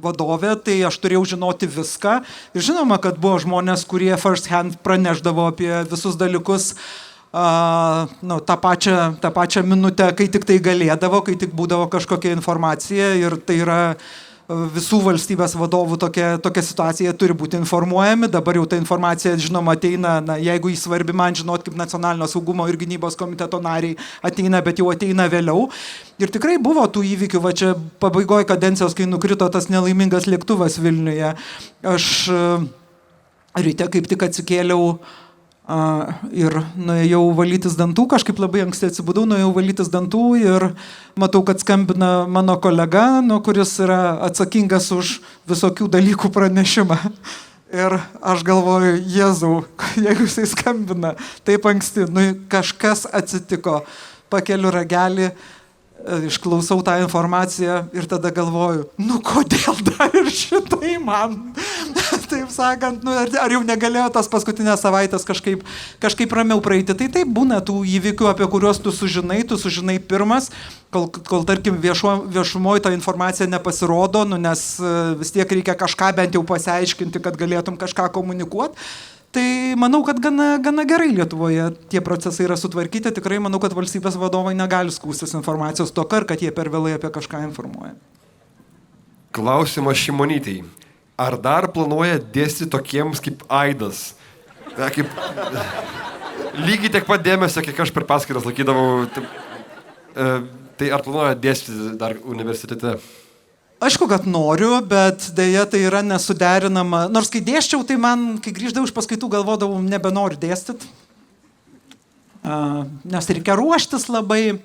vadovė, tai aš turėjau žinoti viską. Ir žinoma, kad buvo žmonės, kurie first hand praneždavo apie visus dalykus tą pačią minutę, kai tik tai galėdavo, kai tik būdavo kažkokia informacija. Ir tai yra visų valstybės vadovų tokia situacija, turi būti informuojami. Dabar jau ta informacija, žinoma, ateina, jeigu jį svarbi man žinot, kaip nacionalinio saugumo ir gynybos komiteto nariai ateina, bet jau ateina vėliau. Ir tikrai buvo tų įvykių, čia pabaigoje kadencijos, kai nukrito tas nelaimingas lėktuvas Vilniuje. Aš ryte kaip tik atsikėliau ir nuėjau valytis dantų, kažkaip labai anksti atsibudau, nuėjau valytis dantų ir matau, kad skambina mano kolega, kuris yra atsakingas už visokių dalykų pranešimą. Ir aš galvoju, Jėzau, jeigu jisai skambina taip anksti, kažkas atsitiko, pakeliu ragelį, išklausau tą informaciją ir tada galvoju, kodėl dar ir šitai man? Taip sakant, ar jau negalėjo tas paskutinės savaitės kažkaip ramiau praeiti. Tai taip būna tų įvykių, apie kuriuos tu sužinai pirmas, kol tarkim viešumoje ta informacija nepasirodo, nes vis tiek reikia kažką bent jau pasiaiškinti, kad galėtum kažką komunikuoti. Tai manau, kad gana gerai Lietuvoje tie procesai yra sutvarkyti. Tikrai manau, kad valstybės vadovai negali skųstis informacijos tokio, kad jie per vėlai apie kažką informuoja. Klausimas Šimonytei. Ar dar planuoja dėstyti tokiems kaip Aidas? Lygiai tiek pat dėmesio, kiek aš per paskaitas laikydavau. Tai ar planuoja dėstyti dar universitete? Aišku, kad noriu, bet dėja tai yra nesuderinama. Nors kai dėsčiau, tai man, kai grįždavau iš paskaitų, galvodavau, nebenoriu dėstyti. Nes reikia ruoštis labai,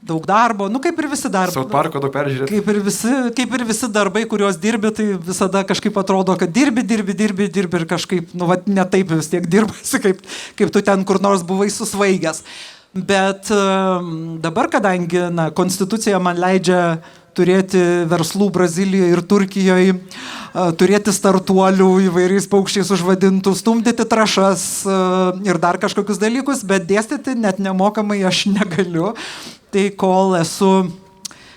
daug darbo, kaip ir visi darbai. South Parko daug peržiūrėti. Kaip ir visi darbai, kuriuos dirbi, tai visada kažkaip atrodo, kad dirbi ir kažkaip, ne taip vis tiek dirbasi, kaip tu ten kur nors buvai susvaigęs. Bet dabar, kadangi konstitucija man leidžia turėti verslų Brazilijoje ir Turkijoje, turėti startuolių įvairiais paukščiais užvadintų, stumdyti trašas ir dar kažkokius dalykus, bet dėstyti net nemokamai aš negaliu. Tai kol esu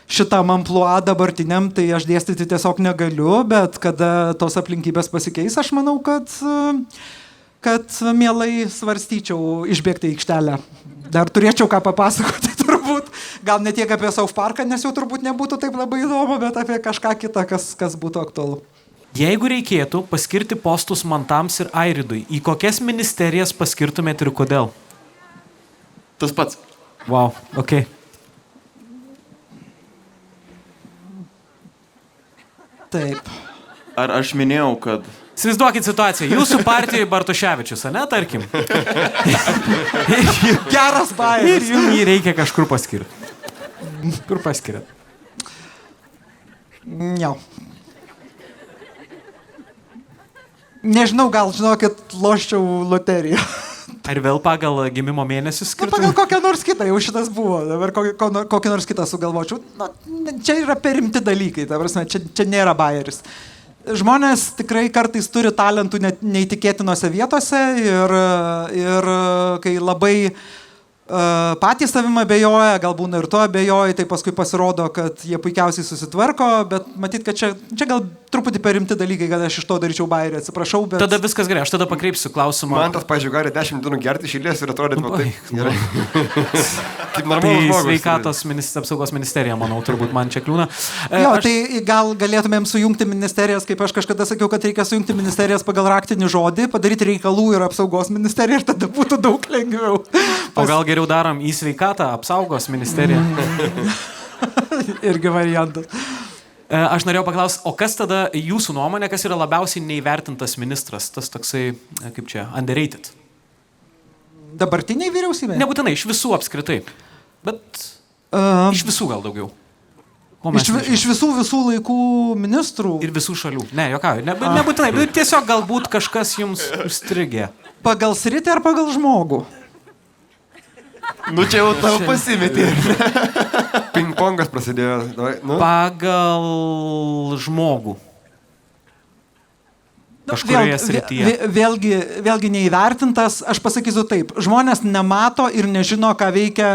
šitam amplua dabartiniam, tai aš dėstyti tiesiog negaliu, bet kada tos aplinkybės pasikeis, aš manau, kad mielai svarstyčiau išbėgti į aikštelę. Dar turėčiau ką papasakoti turbūt, gal ne tiek apie South Parką, nes jau turbūt nebūtų taip labai įdomu, bet apie kažką kitą, kas būtų aktualu. Jeigu reikėtų paskirti postus Mantams ir Airidui, į kokias ministerijas paskirtumėt ir kodėl? Tas pats. Wow, ok. Taip. Ar aš minėjau, kad... Įsivaizduokit situaciją. Jūsų partijoje Bartuševičius, tarkim? Geras bajeris. Ir jums jį reikia kažkur paskirti. Kur paskiriat? Ne. Nežinau, gal žinokit, loščiau loteriją. Ar vėl pagal gimimo mėnesius skirtum? Pagal kokią nors kitą, jau šitas buvo. Dabar kokį nors kitą sugalvočiau. Čia yra perimti dalykai, ta prasme, čia nėra bajeris. Žmonės tikrai kartais turi talentų neįtikėtinose vietose ir kai labai patys savim abejoja, galbūt ir to abejoja, tai paskui pasirodo, kad jie puikiausiai susitvarko, bet matyt, kad čia gal truputį perimti dalykai, kad aš iš to daryčiau bairį, atsiprašau, bet... Tada viskas gerai, aš tada pakreipsiu klausimą. Man tas, pažiūrėjau, gali 10 dienų gerti išėlės ir atrodytų taip gerai. Kaip normalus tai žmogus. Sveikatos apsaugos ministerija, manau, turbūt man čia kliūna. Jo, tai gal galėtumėm sujungti ministerijas, kaip aš kažkada sakiau, kad reikia sujungti ministerijas pagal raktinį žodį, padaryti reikalų ir apsaugos ministeriją ir tada būtų daug lengviau. O gal geriau darom į sveikatą apsaugos ministeriją? Irgi variantas. Aš norėjau paklausti, o kas tada jūsų nuomonė, kas yra labiausiai neįvertintas ministras, tas toksai, kaip čia, underrated? Dabartiniai vyriausybė? Nebūtinai, iš visų apskritai, bet iš visų gal daugiau. Ko mes nežinom? Iš visų laikų ministrų. Ir visų šalių. Ne, jokauju. Nebūtinai, bet tiesiog galbūt kažkas jums užstrigė. Pagal sritį ar pagal žmogų? Nu čia jau tau pasimetė. Ping-pongas prasidėjo. Davai, nu. Pagal žmogų. Kažkurioje srityje. Vėlgi neįvertintas, aš pasakysiu taip, žmonės nemato ir nežino, ką veikia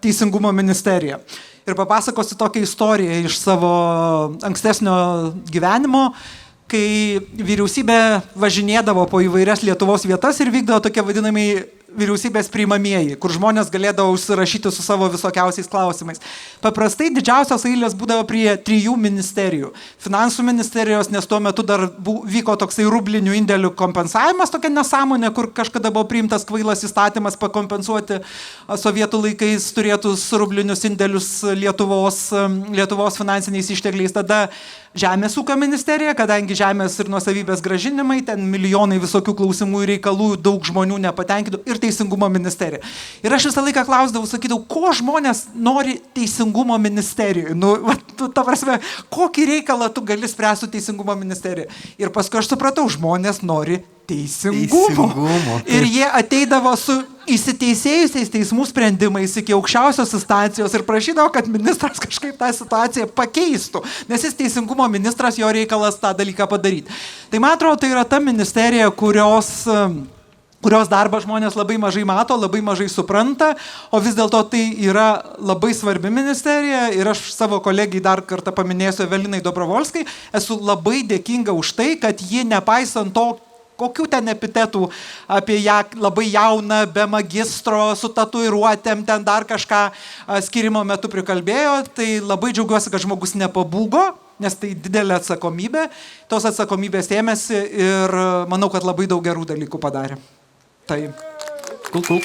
Teisingumo ministerija. Ir papasakosiu tokią istoriją iš savo ankstesnio gyvenimo, kai vyriausybė važinėdavo po įvairias Lietuvos vietas ir vykdavo tokie vadinami vyriausybės priimamieji, kur žmonės galėdavo užsirašyti su savo visokiausiais klausimais. Paprastai didžiausios eilės būdavo prie 3 ministerijų. Finansų ministerijos, nes tuo metu dar vyko toksai rublinių indėlių kompensavimas, tokia nesąmonė, kur kažkada buvo priimtas kvailas įstatymas pakompensuoti sovietų laikais turėtus rublinius indėlius Lietuvos finansiniais ištekliais. Tada Žemės ūkio ministerija, kadangi žemės ir nuosavybės grąžinimai, ten milijonai visokių klausimų ir reikalų, daug žmonių nepatenkintų, ir Teisingumo ministerija. Ir aš visą laiką klausdavau, sakydavau, ko žmonės nori Teisingumo ministerijoje? Nu, ta prasme, kokį reikalą tu gali spręsti su Teisingumo ministerija? Ir paskui aš supratau, žmonės nori teisingumo. Ir jie ateidavo su įsiteisėjusiais teismų sprendimais iki aukščiausios instancijos ir prašydavo, kad ministras kažkaip tą situaciją pakeistų, nes jis teisingumo ministras, jo reikalas tą dalyką padaryti. Tai man atrodo, tai yra ta ministerija, kurios darbą žmonės labai mažai mato, labai mažai supranta, o vis dėlto tai yra labai svarbi ministerija ir aš savo kolegijai dar kartą paminėsiu Evelinai Dobrovolskai, esu labai dėkinga už tai, kad ji nepaisant to, kokių ten epitetų apie ją labai jauną, be magistro, su tatuiruotėm, ten dar kažką skirimo metu prikalbėjo, tai labai džiaugiuosi, kad žmogus nepabūgo, nes tai didelė atsakomybė, tos atsakomybės ėmėsi ir manau, kad labai daug gerų dalykų padarė. Tai. Kul.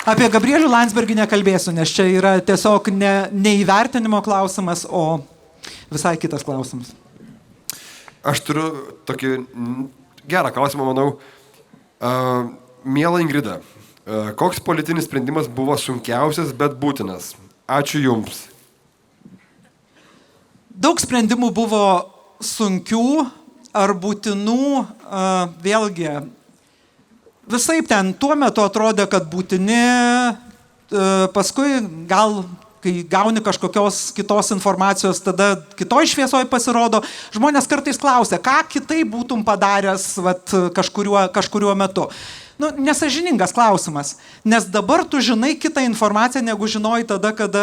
Apie Gabrielių Landsbergį nekalbėsiu, nes čia yra tiesiog neįvertinimo klausimas, o visai kitas klausimas. Aš turiu tokį gerą klausimą, manau. Miela Ingrida, koks politinis sprendimas buvo sunkiausias, bet būtinas? Ačiū Jums. Daug sprendimų buvo sunkių ar būtinų, vėlgi, visaip ten tuo metu atrodė, kad būtini, paskui gal kai gauni kažkokios kitos informacijos, tada kitoj šviesoj pasirodo. Žmonės kartais klausia, ką kitai būtum padaręs kažkuriuo metu. Nu, nesažiningas klausimas, nes dabar tu žinai kitą informaciją, negu žinojai tada, kada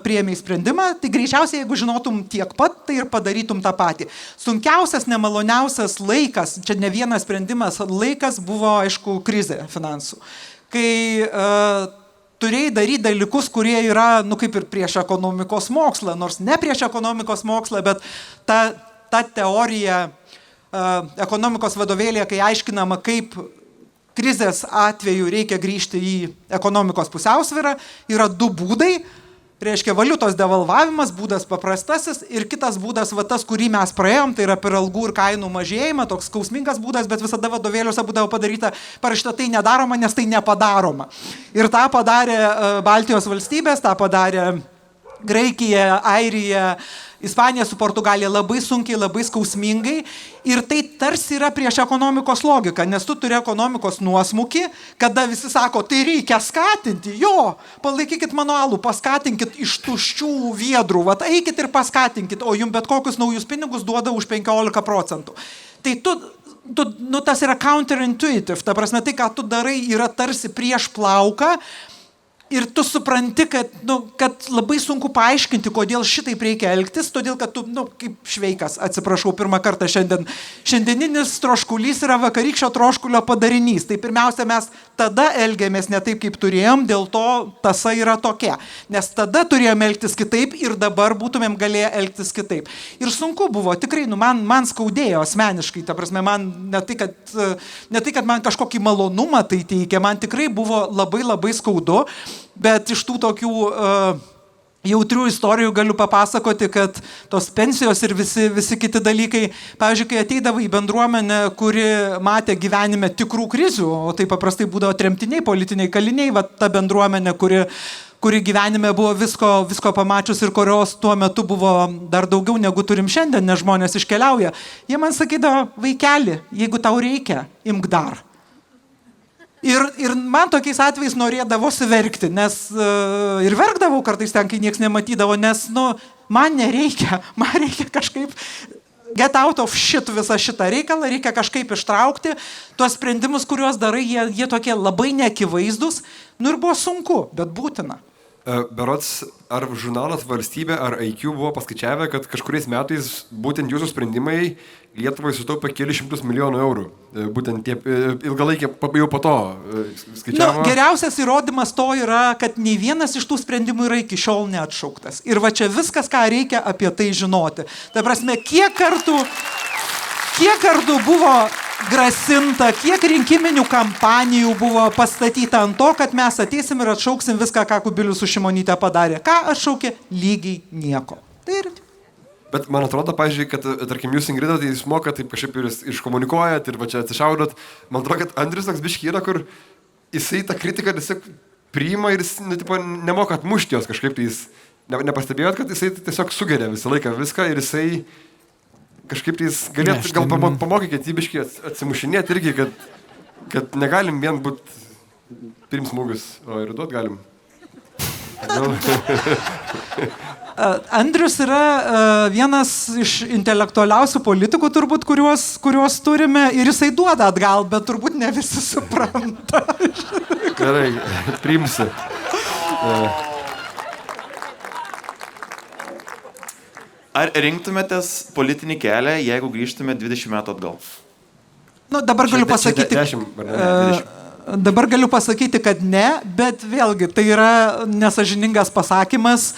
priėmei sprendimą, tai greičiausiai, jeigu žinotum tiek pat, tai ir padarytum tą patį. Sunkiausias, nemaloniausias laikas, čia ne vienas sprendimas, laikas buvo, aišku, krizė finansų. Kai turėjai daryti dalykus, kurie yra, kaip ir prieš ekonomikos mokslą, nors ne prieš ekonomikos mokslą, bet ta teorija ekonomikos vadovėlėje, kai aiškinama, kaip krizės atveju reikia grįžti į ekonomikos pusiausvyrą, yra 2 būdai. Reiškia, valiutos devalvavimas, būdas paprastasis ir kitas būdas, tas, kurį mes praėjom, tai yra per algų ir kainų mažėjimą, toks skausmingas būdas, bet visada vadovėliuose būdavo parašyta, tai nedaroma, nes tai nepadaroma. Ir tą padarė Baltijos valstybės, tą padarė Graikija, Airija, Ispanija su Portugalija labai sunkiai, labai skausmingai ir tai tarsi yra prieš ekonomikos logiką, nes tu turi ekonomikos nuosmukį, kada visi sako, tai reikia skatinti, jo, palaikykit mano alų, paskatinkit iš tuščių viedrų, eikit ir paskatinkit, o jums bet kokius naujus pinigus duoda už 15%. Tai tas yra counterintuitive, ta prasme, tai, ką tu darai, yra tarsi prieš plauką. Ir tu supranti, kad labai sunku paaiškinti, kodėl šitaip reikia elgtis, todėl kad tu, kaip šveikas, atsiprašau, pirmą kartą šiandieninis troškulys yra vakarykščio troškulio padarinys. Tai pirmiausia, mes tada elgiamės ne taip, kaip turėjom, dėl to tasa yra tokia. Nes tada turėjom elgtis kitaip ir dabar būtumėm galėję elgtis kitaip. Ir sunku buvo, tikrai, man skaudėjo asmeniškai, ta prasme, man ne tai, kad man kažkokį malonumą tai teikia, man tikrai buvo labai labai skaudu. Bet iš tų tokių jautrių istorijų galiu papasakoti, kad tos pensijos ir visi kiti dalykai, pavyzdžiui, kai ateidavo į bendruomenę, kuri matė gyvenime tikrų krizių, o tai paprastai būdavo tremtiniai, politiniai kaliniai, ta bendruomenė, kuri kuri gyvenime buvo visko pamačius ir kurios tuo metu buvo dar daugiau negu turim šiandien, nes žmonės iškeliauja. Jie man sakydavo, vaikeli, jeigu tau reikia, imk dar. Ir man tokiais atvejais norėdavosi verkti, nes ir verkdavau kartais ten, kai nieks nematydavo, nes, man nereikia, man reikia kažkaip get out of shit visą šitą reikalą, reikia kažkaip ištraukti tuos sprendimus, kuriuos darai, jie tokie labai neakivaizdus, ir buvo sunku, bet būtina. Berods, ar žurnalas Valstybė ar IQ buvo paskaičiavę, kad kažkuriais metais būtent jūsų sprendimai Lietuvai sutaupė kelius šimtus milijonų eurų. Būtent tie ilgalaikė jau po to skaičiavo. Geriausias įrodymas to yra, kad nei vienas iš tų sprendimų yra iki šiol neatšauktas. Ir va čia viskas, ką reikia apie tai žinoti. Tai prasme, kiek kartų buvo grasinta, kiek rinkiminių kampanijų buvo pastatyta ant to, kad mes ateisim ir atšauksim viską, ką Kubilius su Šimonyte padarė. Ką atšaukė? Lygiai nieko. Tai ir... Bet man atrodo, pavyzdžiui, kad, tarkim, jūs Ingrida, tai jūs mokat, taip kažkaip ir iškomunikuojat ir va čia atsišaudot. Man atrodo, kad Andrius toks biški yra, kur jisai tą kritiką tiesiog priima ir jis nemoka atmušti jos kažkaip, tai jis nepastebėjot, kad jisai tiesiog sugeria visą laiką viską ir jisai kažkaip tai jis galėtų, gal pamokykit jį biški atsimušinėti irgi, kad negalim vien būti priimt smūgius, o ir duot galim. Andrius yra vienas iš intelektualiausių politikų turbūt, kuriuos turime ir jisai duoda atgal, bet turbūt ne visi supranta. Gerai, priimsi. Ar rinktumėtės politinį kelią, jeigu grįžtume 20 metų atgal? Dabar galiu pasakyti... 20. Dabar galiu pasakyti, kad ne, bet vėlgi tai yra nesažiningas pasakymas,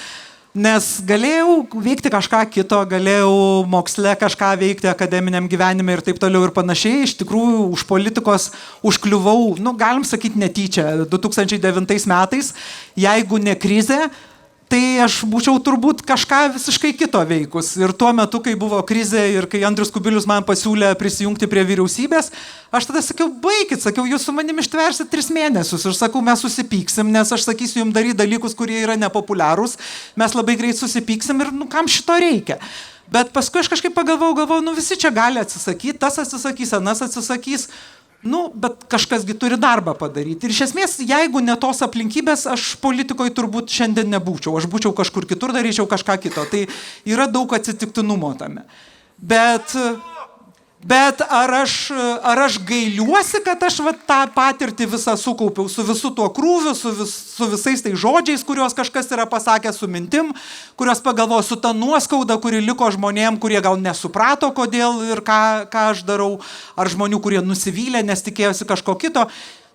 nes galėjau veikti kažką kito, galėjau moksle kažką veikti akademiniam gyvenime ir taip toliau ir panašiai. Iš tikrųjų, už politikos užkliuvau, galim sakyti netyčia, 2009 metais, jeigu ne krizė, tai aš būčiau turbūt kažką visiškai kito veikus. Ir tuo metu, kai buvo krizė ir kai Andrius Kubilius man pasiūlė prisijungti prie vyriausybės, aš tada sakiau, baikit, jūs su manim ištversit 3 mėnesius. Ir sakau, mes susipyksim, nes aš sakysiu jums daryti dalykus, kurie yra nepopuliarūs. Mes labai greit susipyksim ir kam šito reikia. Bet paskui aš kažkaip pagalvojau, visi čia gali atsisakyti, tas atsisakys, anas atsisakys. Bet kažkasgi turi darbą padaryti. Ir iš esmės, jeigu ne tos aplinkybės, aš politikoje turbūt šiandien nebūčiau. Aš būčiau kažkur kitur, daryčiau kažką kito. Tai yra daug atsitiktinumo tame. Bet ar aš gailiuosi, kad aš tą patirtį visą sukaupiau su visu tuo krūviu, su visais tai žodžiais, kuriuos kažkas yra pasakęs, su mintim, kuriuos pagalvoju, su ta nuoskauda, kuri liko žmonėm, kurie gal nesuprato, kodėl ir ką aš darau, ar žmonių, kurie nusivylė, nes tikėjosi kažko kito.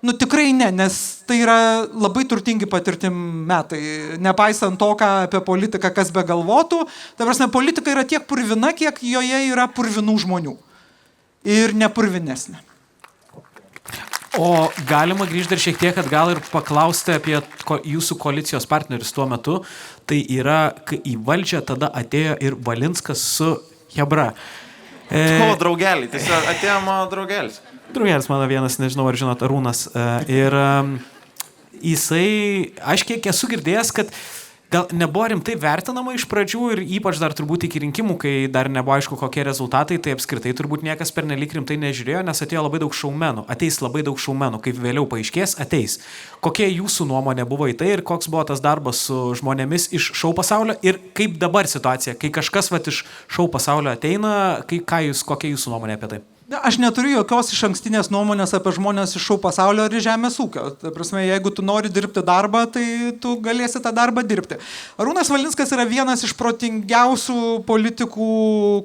Tikrai ne, nes tai yra labai turtingi patirtim metai. Nepaisant to, ką apie politiką kas be galvotų, ta prasme, politika yra tiek purvina, kiek joje yra purvinų žmonių. Ir nepurvinesnė. O galima grįžti dar šiek tiek atgal ir paklausti apie jūsų koalicijos partnerius tuo metu. Tai yra, kai į valdžią tada atėjo ir Valinskas su Chebra. Draugeliai, tiesiog atėjo mano draugelis. Draugelis mano vienas, nežinau ar žinot, Arūnas. Ir jisai, aš kiek esu girdėjęs, kad gal nebuvo rimtai vertinama iš pradžių ir ypač dar turbūt iki rinkimų, kai dar nebuvo aišku kokie rezultatai, tai apskritai turbūt niekas pernelyg rimtai nežiūrėjo, nes atėjo labai daug šaumenų. Ateis labai daug šaumenų, kaip vėliau paaiškės, ateis. Kokia jūsų nuomonė buvo į tai ir koks buvo tas darbas su žmonėmis iš šou pasaulio ir kaip dabar situacija, kai kažkas iš šou pasaulio ateina, kokia jūsų nuomonė apie tai? Aš neturiu jokios išankstinės nuomonės apie žmonės iš šou pasaulio ir žemės ūkio. Ta prasme, jeigu tu nori dirbti darbą, tai tu galėsi tą darbą dirbti. Arūnas Valinskas yra vienas iš protingiausių politikų,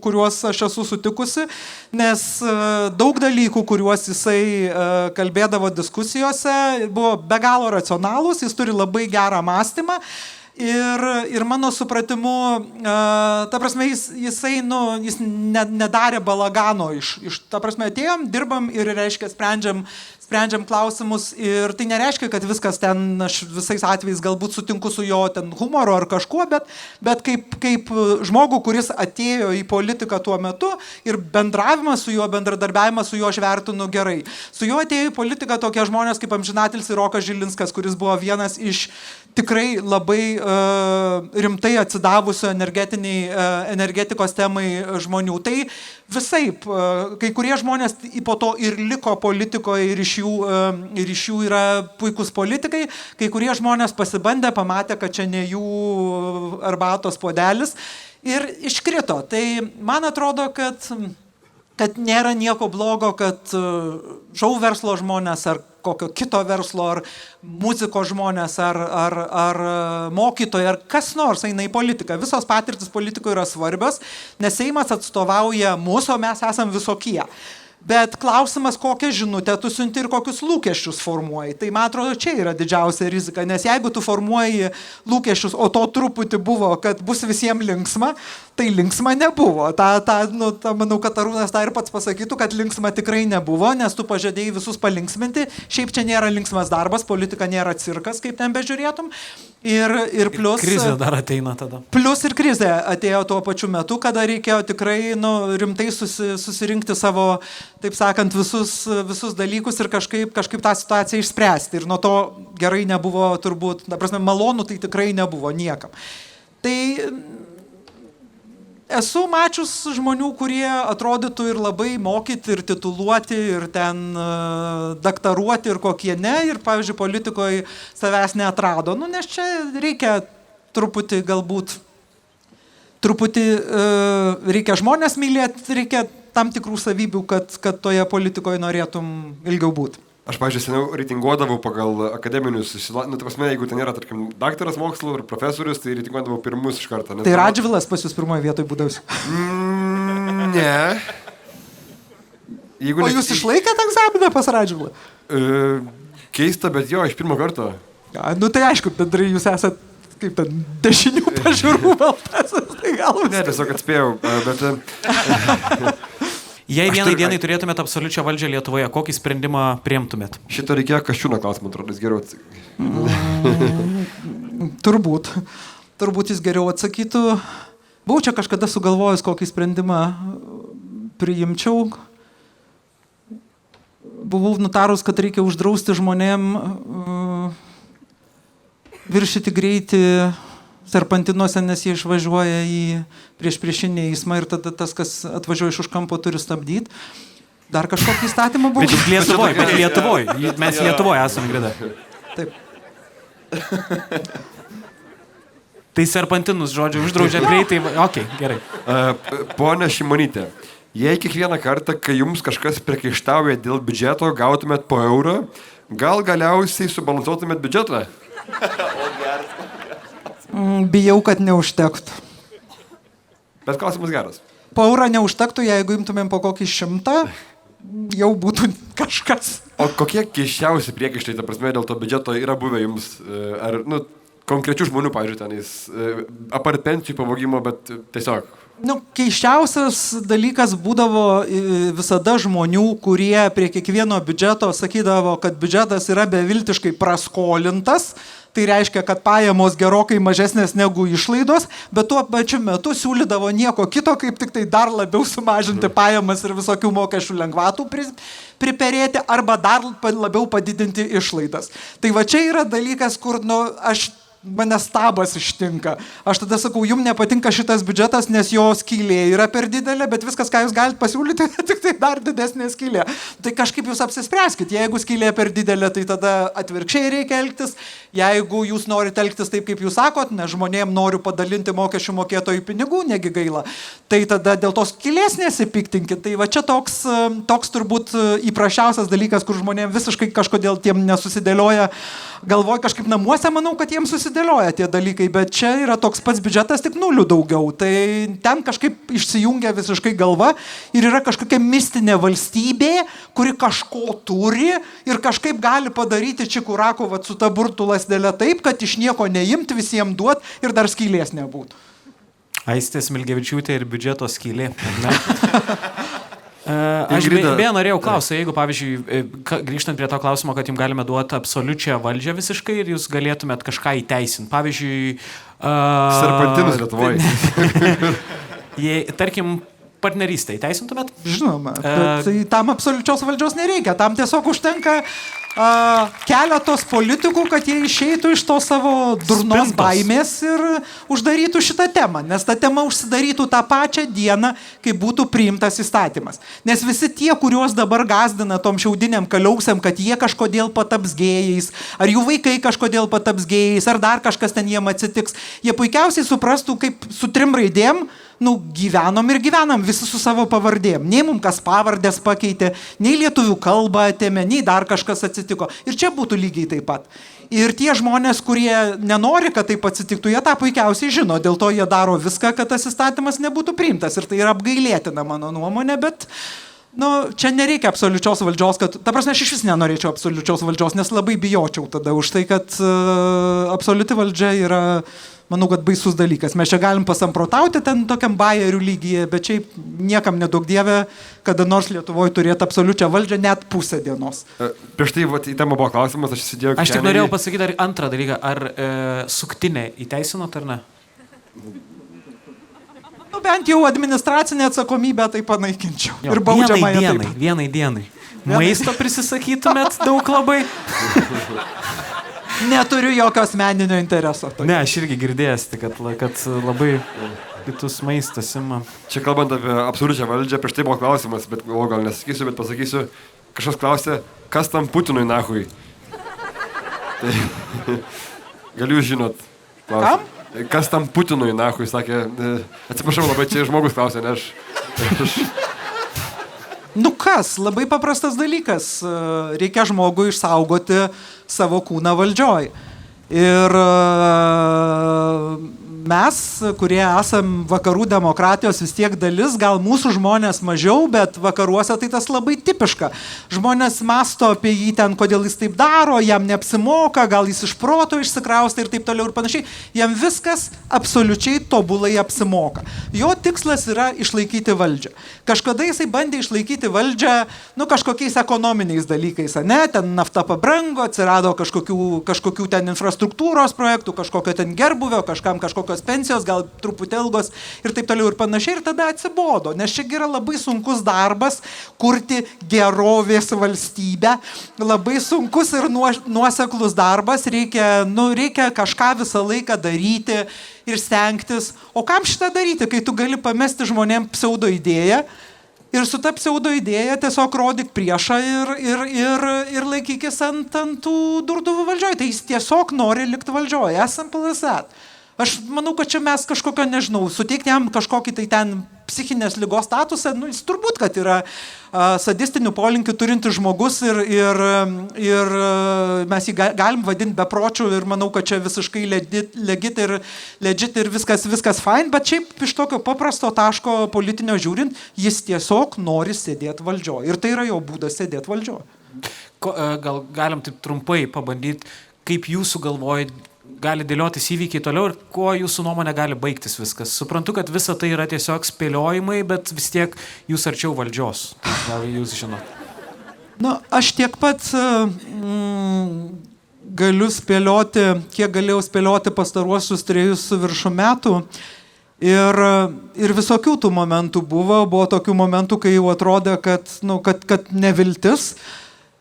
kuriuos aš esu sutikusi, nes daug dalykų, kuriuos jisai kalbėdavo diskusijose, buvo be galo racionalūs, jis turi labai gerą mąstymą. Ir mano supratimu, ta prasme, jisai nedarė balagano ta prasme, atėjom, dirbam ir, reiškia, sprendžiam klausimus ir tai nereiškia, kad viskas ten, aš visais atvejais galbūt sutinku su jo ten humoru ar kažkuo, bet kaip žmogų, kuris atėjo į politiką tuo metu ir bendravimą su juo, bendradarbiavimą su juo aš vertinu gerai. Su juo atėjo į politiką tokie žmonės kaip amžinatilsį Rokas Žilinskas, kuris buvo vienas iš tikrai labai rimtai atsidavusių energetikos temai žmonių. Tai visaip, kai kurie žmonės po to ir liko politikoje ir iš jų yra puikūs politikai, kai kurie žmonės pasibandė, pamatė, kad čia ne jų arbatos puodelis ir iškrito. Tai man atrodo, kad nėra nieko blogo, kad šou verslo žmonės ar kokio kito verslo, ar muzikos žmonės, ar mokytojai, ar kas nors eina į politiką. Visos patirtis politikoje yra svarbios, nes Seimas atstovauja mūsų, o mes esam visokie. Bet klausimas, kokią žinutę tu siunti ir kokius lūkesčius formuoji. Tai man atrodo, čia yra didžiausia rizika, nes jeigu tu formuoji lūkesčius, o to truputį buvo, kad bus visiems linksma, tai linksma nebuvo. Manau, kad Arūnas tą ir pats pasakytų, kad linksma tikrai nebuvo, nes tu pažadėjai visus palinksminti. Šiaip čia nėra linksmas darbas, politika nėra cirkas, kaip ten bežiūrėtum. Ir plus... Krizė dar ateina tada. Plus ir krizė atėjo tuo pačiu metu, kada reikėjo tikrai rimtai susirinkti savo, taip sakant, visus dalykus ir kažkaip tą situaciją išspręsti. Ir nuo to gerai nebuvo turbūt, malonu tai tikrai nebuvo niekam. Tai esu mačius žmonių, kurie atrodytų ir labai mokyti, ir tituluoti, ir ten daktaruoti, ir kokie ne. Ir, pavyzdžiui, politikoje savęs neatrado. Nes čia reikia truputį reikia žmonės mylėti, reikia tam tikrų savybių, kad toje politikoje norėtum ilgiau būti. Aš, pavyzdžiui, seniau reitinguodavau pagal akademinius, jeigu ten yra, tarkim, daktaras mokslo ir profesorius, tai reitinguodavau pirmus iš karto. Tai Radžvilas pas jūs pirmoje vietoje būdavus? Ne. O jūs išlaikėte egzaminą pas Radžvilą? Keista, bet jo, iš pirmo karto. Tai aišku, bendrai jūs esat kaip ten dešinių pažiūrų baltasis, tai gal vis. Ne, tiesiog atspėjau, bet... Jei vienai dienai turėtumėt absoliučią valdžią Lietuvoje, kokį sprendimą priimtumėt? Šito reikėjo Kasčiūno klausimą, atrodo, jis geriau atsakytų. Turbūt jis geriau atsakytų. Buvau čia kažkada sugalvojus, kokį sprendimą priimčiau. Buvau nutarus, kad reikia uždrausti žmonėm viršyti greitį serpantinuose, nes jie išvažiuoja į priešinį eismą ir tada tas, kas atvažiuoja iš už kampo, turi stabdyti. Dar kažkokį įstatymą buvo? Bet Lietuvoje. Mes Lietuvoje esame, Grida. Taip. Tai serpantinus, žodžiu, uždraudžia greitai. Ok, gerai. Pone Šimonytė, jei kiekvieną kartą, kai jums kažkas priekaištauja dėl biudžeto, gautumėt po eurą, gal galiausiai subalansuotumėt biudžetą? Bijau, kad neužtektų. Bet klausimas geras. Po eurą neužtektų, jeigu imtumėm po kokį 100, jau būtų kažkas. O kokie keiščiausi priekaištai, ta prasme, dėl to biudžeto yra buvę jums? Ar, konkrečių žmonių, pavyzdžiui, tenais, apart pensijų pavogimo, bet tiesiog... Keiščiausias dalykas būdavo visada žmonių, kurie prie kiekvieno biudžeto sakydavo, kad biudžetas yra beviltiškai praskolintas. Tai reiškia, kad pajamos gerokai mažesnės negu išlaidos, bet tuo pačiu metu siūlydavo nieko kito, kaip tik tai dar labiau sumažinti pajamas ir visokių mokesčių lengvatų priperėti arba dar labiau padidinti išlaidas. Tai va čia yra dalykas, kur mane stabas ištinka. Aš tada sakau, jums nepatinka šitas biudžetas, nes jo skylė yra per didelė, bet viskas, ką jūs galite pasiūlyti, tik tai dar didesnė skylė. Tai kažkaip jūs apsispręskit. Jeigu skylė per didelė, tai tada atvirkščiai reikia elgtis. Jeigu jūs norite elgtis taip, kaip jūs sakot, nes žmonėm noriu padalinti mokesčių mokėtojų pinigų, negi gaila, tai tada dėl tos skylės nesipiktinkit. Tai va čia toks turbūt įprasčiausias dalykas, kur žmonėm visiškai kažkodėl tiem nesusidėlioja. Galvoju, kažkaip namuose manau, kad jiems susidėlioja tie dalykai, bet čia yra toks pats biudžetas, tik 0 daugiau. Tai ten kažkaip išsijungia visiškai galva ir yra kažkokia mistinė valstybė, kuri kažko turi ir kažkaip gali padaryti Čikuraku su ta burtų lasdelė taip, kad iš nieko neimti, visiems duot ir dar skylės nebūtų. Aistė Smilgevičiūtė ir biudžeto skylė. Aš beje norėjau klausyti, jeigu, pavyzdžiui, grįžtant prie to klausimo, kad jums galime duoti absoliučią valdžią visiškai ir jūs galėtumėt kažką įteisinti. Pavyzdžiui... Serpantinus Lietuvoje. Tarkim, partnerystę įteisintumėt? Žinoma, bet tam absoliučios valdžios nereikia. Tam tiesiog užtenka keletos politikų, kad jie išeitų iš to savo durnos baimės ir uždarytų šitą temą, nes ta tema užsidarytų tą pačią dieną, kai būtų priimtas įstatymas. Nes visi tie, kuriuos dabar gazdina tom šiaudiniam kaliausiam, kad jie kažkodėl pataps gėjais, ar jų vaikai kažkodėl pataps gėjais, ar dar kažkas ten jiem atsitiks, jie puikiausiai suprastų, kaip su 3 raidėm, gyvenom ir gyvenam visi su savo pavardėm. Nei mums kas pavardės pakeitė, nei lietuvių kalbą atėmė, nei dar kažkas atsitiko. Ir čia būtų lygiai taip pat. Ir tie žmonės, kurie nenori, kad taip atsitiktų, jie tą puikiausiai žino. Dėl to jie daro viską, kad tas įstatymas nebūtų priimtas. Ir tai yra apgailėtina mano nuomonė, bet čia nereikia absoliučios valdžios, kad, ta prasme, aš iš vis nenorėčiau absoliučios valdžios, nes labai bijočiau tada už tai, kad absoliuti valdžia yra, manau, kad baisus dalykas. Mes čia galim pasamprotauti ten tokiam bajerių lygyje, bet šiaip niekam nedaug dievė, kada nors Lietuvoje turėtų absoliučią valdžią net pusę dienos. Prieš tai į temą buvo klausimas, aš įsidėjau... Aš tik norėjau pasakyti antrą dalyką, ar suktinę įteisinot ar ne? Bent jau administracinę atsakomybę tai panaikinčiau. Ir baudžiamąją taip. Vienai dienai. Maisto prisisakytumėt daug labai? Neturiu jokio asmeninio intereso. Ne, aš irgi girdėjęs, kad labai kitus maistas ima. Čia kalbant apie absoliučią valdžią, prieš tai buvo klausimas, bet gal nesakysiu, bet pasakysiu, kažkas klausė, kas tam Putinui nahui? Tai gal jūs žinot? Kam? Kas tam Putinui nahui, sakė, atsiprašau labai, čia žmogus klausė, ne aš. Kas? Labai paprastas dalykas. Reikia žmogui išsaugoti savo kūną valdžioj. Ir mes, kurie esam vakarų demokratijos vis tiek dalis, gal mūsų žmonės mažiau, bet vakaruose tai tas labai tipiška. Žmonės masto apie jį ten, kodėl jis taip daro, jam neapsimoka, gal jis iš proto išsikrausta ir taip toliau ir panašiai. Jam viskas absoliučiai tobulai apsimoka. Jo tikslas yra išlaikyti valdžią. Kažkada jisai bandė išlaikyti valdžią, kažkokiais ekonominiais dalykais, ne? Ten nafta pabrango, atsirado kažkokių ten infrastruktūros projektų, kažkokio ten gerbuvio, kažkam kažkokios pensijos, gal truputį ilgos ir taip toliau ir panašiai, ir tada atsibodo, nes čia yra labai sunkus darbas kurti gerovės valstybę, labai sunkus ir nuoseklus darbas, reikia kažką visą laiką daryti ir stengtis. O kam šitą daryti, kai tu gali pamesti žmonėm pseudo idėją ir su ta pseudo idėja tiesiog rodyk priešą ir laikykis ant tų durduvų valdžioj. Tai jis tiesiog nori likti valdžioj. Simple as that. Aš manau, kad čia mes kažkokio, nežinau, suteikti jam kažkokį tai ten psichinės ligos statusą, jis turbūt, kad yra sadistinių polinkių turintis žmogus ir mes jį galim vadinti bepročių ir manau, kad čia visiškai legit ir viskas fine, bet šiaip iš tokio paprasto taško politinio žiūrint, jis tiesiog nori sėdėti valdžioje ir tai yra jo būdas sėdėti valdžioje. Gal galim taip trumpai pabandyti, kaip jūsų galvojat, gali dėliotis įvykiai toliau ir kuo jūsų nuomonė gali baigtis viskas. Suprantu, kad visa tai yra tiesiog spėliojimai, bet vis tiek jūs arčiau valdžios. Gal jūs žinot? Aš tiek pat galiu spėlioti, kiek galėjau spėlioti pastaruosius 3 su viršų metų. Ir visokių tų momentų buvo tokių momentų, kai jau atrodė, kad neviltis.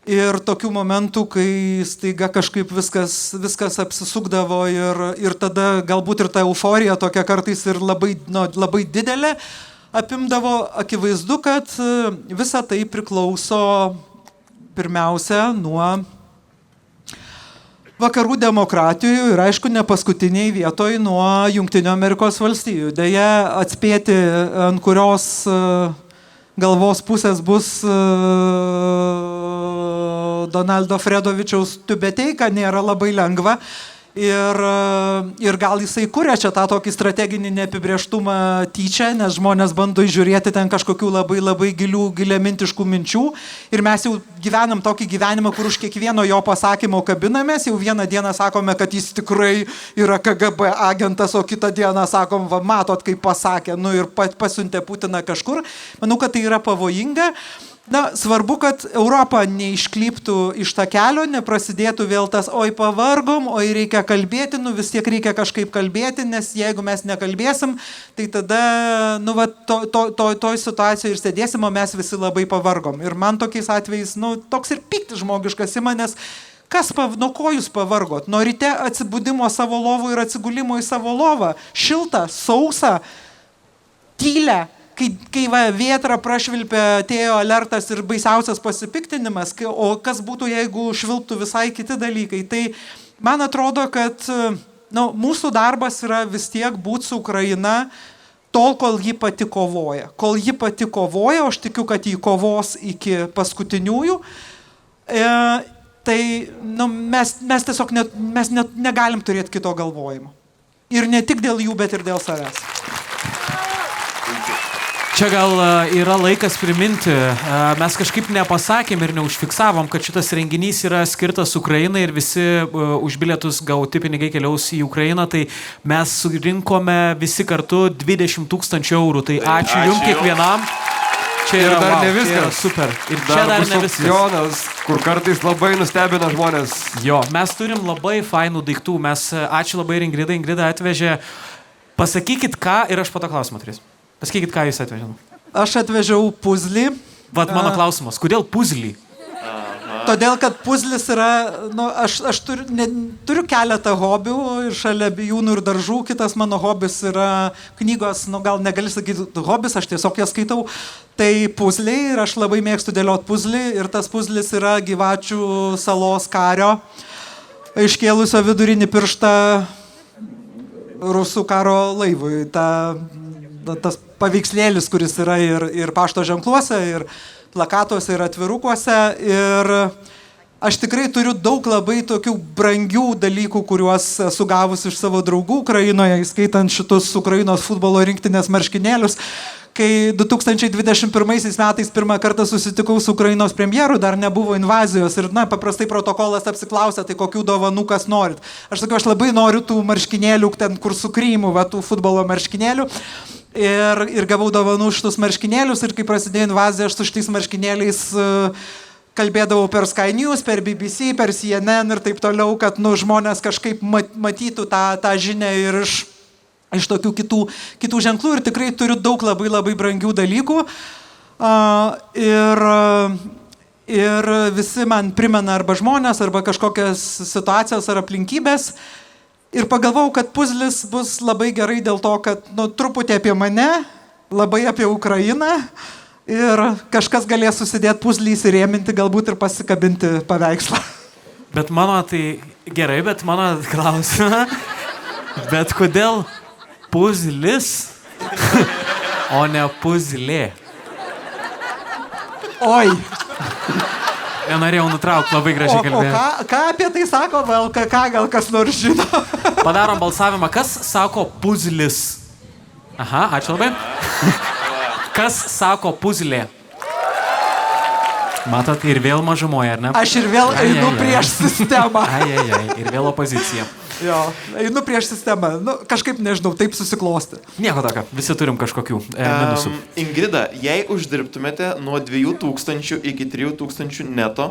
Ir tokių momentų, kai staiga kažkaip viskas apsisukdavo ir tada galbūt ir ta euforija tokia kartais ir labai didelė apimdavo. Akivaizdu, kad visa tai priklauso pirmiausia nuo vakarų demokratijų ir aišku ne paskutiniai vietoj nuo Jungtinių Amerikos valstijų. Deja, atspėti, ant kurios galvos pusės bus Donaldo Fredovičiaus Tiubeteika, nėra labai lengva. Ir gal jisai kuria čia tą tokį strateginį neapibrėžtumą tyčia, nes žmonės bando įžiūrėti ten kažkokių labai giliamintiškų minčių. Ir mes jau gyvenam tokį gyvenimą, kur už kiekvieno jo pasakymo kabinamės. Jau vieną dieną sakome, kad jis tikrai yra KGB agentas, o kitą dieną sakom, matot, kaip pasakė, ir pasiuntė Putiną kažkur. Manau, kad tai yra pavojinga. Na, svarbu, kad Europa neišklyptų iš tą kelio, neprasidėtų vėl tas, oi pavargom, oi reikia kalbėti, nu vis tiek reikia kažkaip kalbėti, nes jeigu mes nekalbėsim, tai tada, nu, va, toj situacijoje ir sėdėsim, o mes visi labai pavargom. Ir man tokiais atvejais, nu, toks ir piktis žmogiškas ima, nes nuo ko jūs pavargot? Nuo ryte atsibudimo savo lovų ir atsigulimo į savo lovą. Šilta, sausa, tylę. Kai vėtra prašvilpė, atėjo alertas ir baisiausias pasipiktinimas, o kas būtų, jeigu švilptų visai kiti dalykai. Tai man atrodo, kad mūsų darbas yra vis tiek būti su Ukraina tol, kol ji pati kovoja. Kol ji pati kovoja, aš tikiu, kad ji kovos iki paskutiniųjų, tai mes tiesiog negalim turėti kito galvojimo. Ir ne tik dėl jų, bet ir dėl savęs. Čia gal yra laikas priminti, mes kažkaip nepasakėm ir neužfiksavom, kad šitas renginys yra skirtas Ukrainai ir visi už bilietus gauti pinigai keliaus į Ukrainą, tai mes surinkome visi kartu 20 000 eurų, tai ačiū jums kiekvienam. Čia yra dar ne wow, viskas. Yra super. Ir čia dar bus ne viskas. aukcionas, kur kartais labai nustebina žmonės. Jo, mes turim labai fainų daiktų, ačiū labai Ingridai, Ingrida atvežė, pasakykit ką ir aš po to klausimą turėsiu. Pasakykit, ką jūs atvežėte. Aš atvežiau puzlį. Vat mano klausimas, kodėl puzlį? Todėl, kad puzlis yra, aš turiu keletą hobių ir šalia bijūnų ir daržų, kitas mano hobis yra knygos, gal negali sakyti hobis, aš tiesiog jas skaitau, tai puzliai ir aš labai mėgstu dėlioti puzlį ir tas puzlis yra Gyvačių salos kario, iškėlusio vidurinį pirštą rusų karo laivui. Tas paveikslėlis, kuris yra ir pašto ženkluose, ir plakatuose, ir atvirukuose. Ir aš tikrai turiu daug labai tokių brangių dalykų, kuriuos esu gavus iš savo draugų Ukrainoje, įskaitant šitus Ukrainos futbolo rinktinės marškinėlius. Kai 2021 metais pirmą kartą susitikau su Ukrainos premjeru, dar nebuvo invazijos ir, paprastai protokolas apsiklausė, tai kokių dovanų kas norit. Aš sakiau, aš labai noriu tų marškinėlių, ten kur su Krymu, tų futbolo marškinėlių. Ir gavau dovanų šitus marškinėlius ir kai prasidėjo invazija, aš su šitais marškinėliais kalbėdavau per Sky News, per BBC, per CNN ir taip toliau, kad žmonės kažkaip matytų tą žinią ir iš tokių kitų ženklų ir tikrai turiu daug labai labai brangių dalykų ir visi man primena arba žmonės, arba kažkokias situacijas ar aplinkybės. Ir pagalvojau, kad puzlis bus labai gerai dėl to, kad truputį apie mane, labai apie Ukrainą ir kažkas galės susidėti puzlį, įsirėminti, galbūt ir pasikabinti paveikslą. Bet mano tai gerai, bet mano klausimą, bet kodėl puzlis, o ne puzlė? Oi. Nenorėjau nutraukti, labai gražiai kalbėjau. O ką apie tai sako, gal kas nors žino? Padarom balsavimą. Kas sako puzlis? Aha, ačiū labai. Kas sako puzlė? Matot, ir vėl mažumoja, ar ne? Aš ir vėl einu prieš sistemą. Ir vėl opozicija. Jo, einu prieš sistemą. Kažkaip, nežinau, taip susiklosti. Nieko tokio, visi turim kažkokių minusų. Ingrida, jei uždirbtumėte nuo 2000 iki 3000 neto,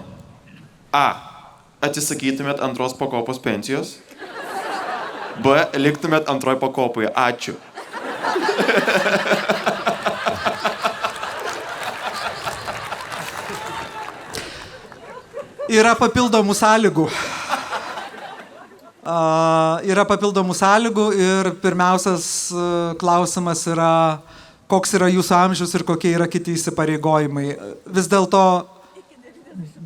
atsisakytumėt antros pakopos pensijos, B, liktumėt antroj pakopoje. Ačiū. Yra papildomų sąlygų. Yra papildomų sąlygų ir pirmiausias klausimas yra, koks yra jūsų amžius ir kokie yra kiti įsipareigojimai. Vis dėlto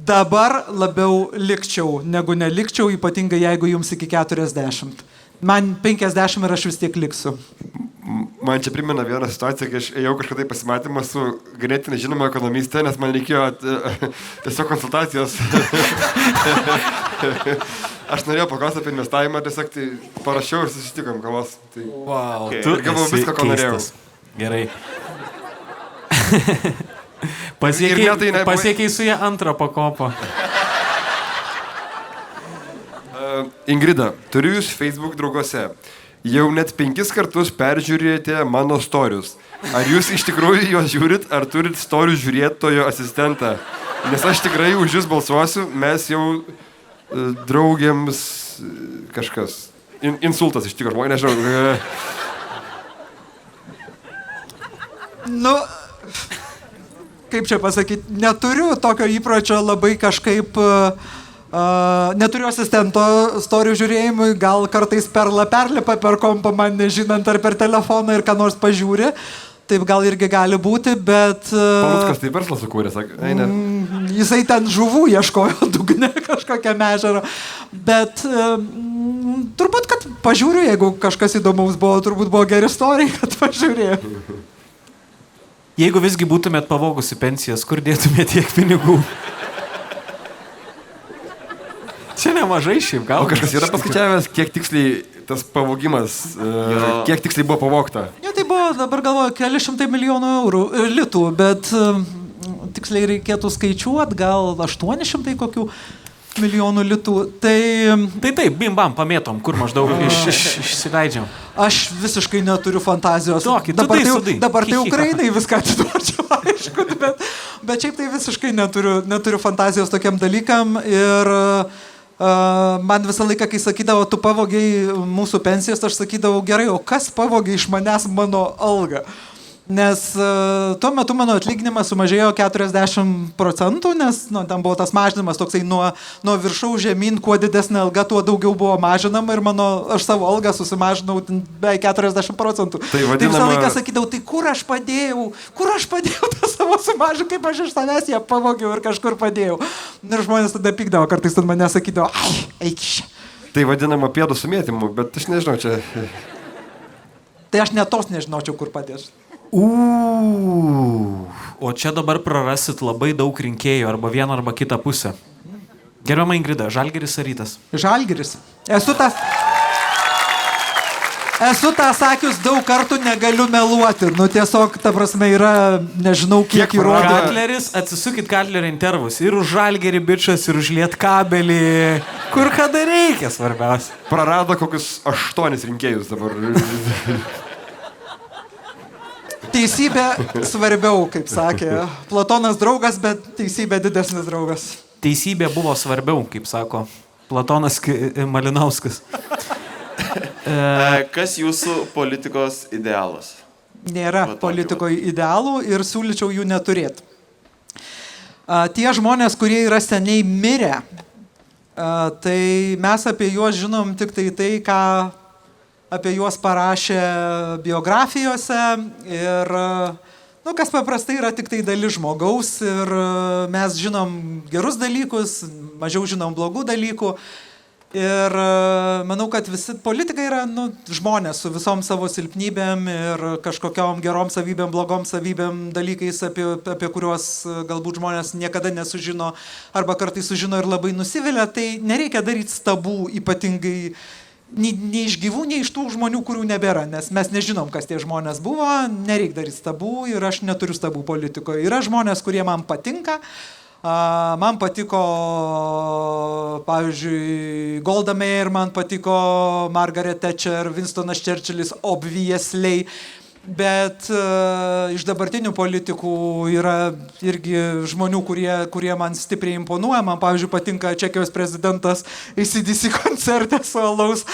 dabar labiau likčiau negu nelikčiau, ypatingai jeigu jums iki 40. Man 50 ir aš vis tiek liksiu. Man čia primena vieną situaciją, kai aš ėjau kažkada į pasimatymą su ganėtinai žinoma ekonomiste, nes man reikėjo tiesiog konsultacijos. Aš norėjau paklausti apie investavimą, tiesiog tai parašiau ir susitikom kavos. Tai... Wow, tu ir gavau viską, ko norėjau. Gerai. Pasiekiai su ją antrą pakopą. Ingrida, turiu jūs Facebook draugose. Jau net 5 kartus peržiūrėjote mano storius. Ar jūs iš tikrųjų juos žiūrit, ar turit storių žiūrėtojo asistentą? Nes aš tikrai už jūs balsuosiu, mes jau draugėms kažkas. Insultas iš tikrųjų, nežinau. Nu, kaip čia pasakyti, neturiu tokio įpročio labai kažkaip, neturiu asistento storių žiūrėjimui, gal kartais perla perlipa per kompą man nežinant ar per telefoną ir ką nors pažiūri, taip gal irgi gali būti, bet... Paluckas tai verslą sukūrė, sakė, ne. Jisai ten žuvų ieškojo dugne kažkokią mežarą, bet turbūt, kad pažiūriu, jeigu kažkas įdomaus buvo, turbūt buvo geri istorijai, kad pažiūrėjau. Jeigu visgi būtumėt pavogusi pensijas, kur dėtumėt tiek pinigų? Čia nemažai šiaip, gal? O kažkas yra paskaičiavęs, kiek tiksliai tas pavogimas, kiek tiksliai buvo pavogta? Jo, tai buvo, dabar galvoju, keli šimtai milijonų eurų, litų, bet tiksliai reikėtų skaičiuoti, gal 800 kokių milijonų litų. Tai taip, bim bam, pamėtom, kur maždaug išsileidžiam. Aš visiškai neturiu fantazijos. Dabar tai Ukrainai viską atiduočiau, aišku, bet šiaip tai visiškai neturiu fantazijos tokiam dalykam ir man visą laiką, kai sakydavo, tu pavogiai mūsų pensijas, aš sakydavau, gerai, o kas pavogiai iš manęs mano algą? Nes tuo metu mano atlyginimas sumažėjo 40%, nes ten buvo tas mažinimas toksai nuo viršaus žemyn, kuo didesnė alga, tuo daugiau buvo mažinama ir aš savo algą susimažinau beveik 40%. Tai visą laiką sakydavau, tai kur aš padėjau tą savo sumažinimą, kaip aš iš savęs ją pavogiau ir kažkur padėjau. Ir žmonės tada pykdavo, kartais ant mane sakydavo, eik iš. Tai vadinama pėdų sumėtimu, bet aš nežinau čia. Tai aš netos nežinočiau, kur padėsiu. O čia dabar prarasit labai daug rinkėjų, arba vieną, arba kitą pusę. Gerbiama Ingrida, Žalgiris ar Rytas? Žalgiris. Esu tą sakius daug kartų, negaliu meluoti. Nu tiesiog, ta prasme, yra, nežinau, kiek įrodė. Katleris, atsisukit Katlerio intervus. Ir už Žalgirį bičas, ir už Lietkabelį. Kur kada reikia, svarbiausia. Prarado kokius 8 rinkėjus dabar. Teisybė svarbiau, kaip sakė. Platonas draugas, bet teisybė didesnis draugas. Teisybė buvo svarbiau, kaip sako Platonas Malinauskas. Kas jūsų politikos idealas? Nėra politikoje idealų ir siūlyčiau jų neturėti. Tie žmonės, kurie yra seniai mirę, tai mes apie juos žinom tik tai, ką apie juos parašė biografijose ir, kas paprastai yra tik tai dalis žmogaus ir mes žinom gerus dalykus, mažiau žinom blogų dalykų ir manau, kad visi politikai yra žmonės su visom savo silpnybėm ir kažkokiom gerom savybėm, blogom savybėm, dalykais, apie kuriuos galbūt žmonės niekada nesužino arba kartais sužino ir labai nusivilia, tai nereikia daryti stabų ypatingai nei iš gyvų, nei iš tų žmonių, kurių nebėra, nes mes nežinom, kas tie žmonės buvo, nereik daryti stabų ir aš neturiu stabų politikoje. Yra žmonės, kurie man patinka. Man patiko, pavyzdžiui, Golda Meir, man patiko Margaret Thatcher, Winstonas Churchillis, obviously, bet iš dabartinių politikų yra irgi žmonių, kurie man stipriai imponuoja. Man, pavyzdžiui, patinka Čekijos prezidentas AC/DC koncerte su alaus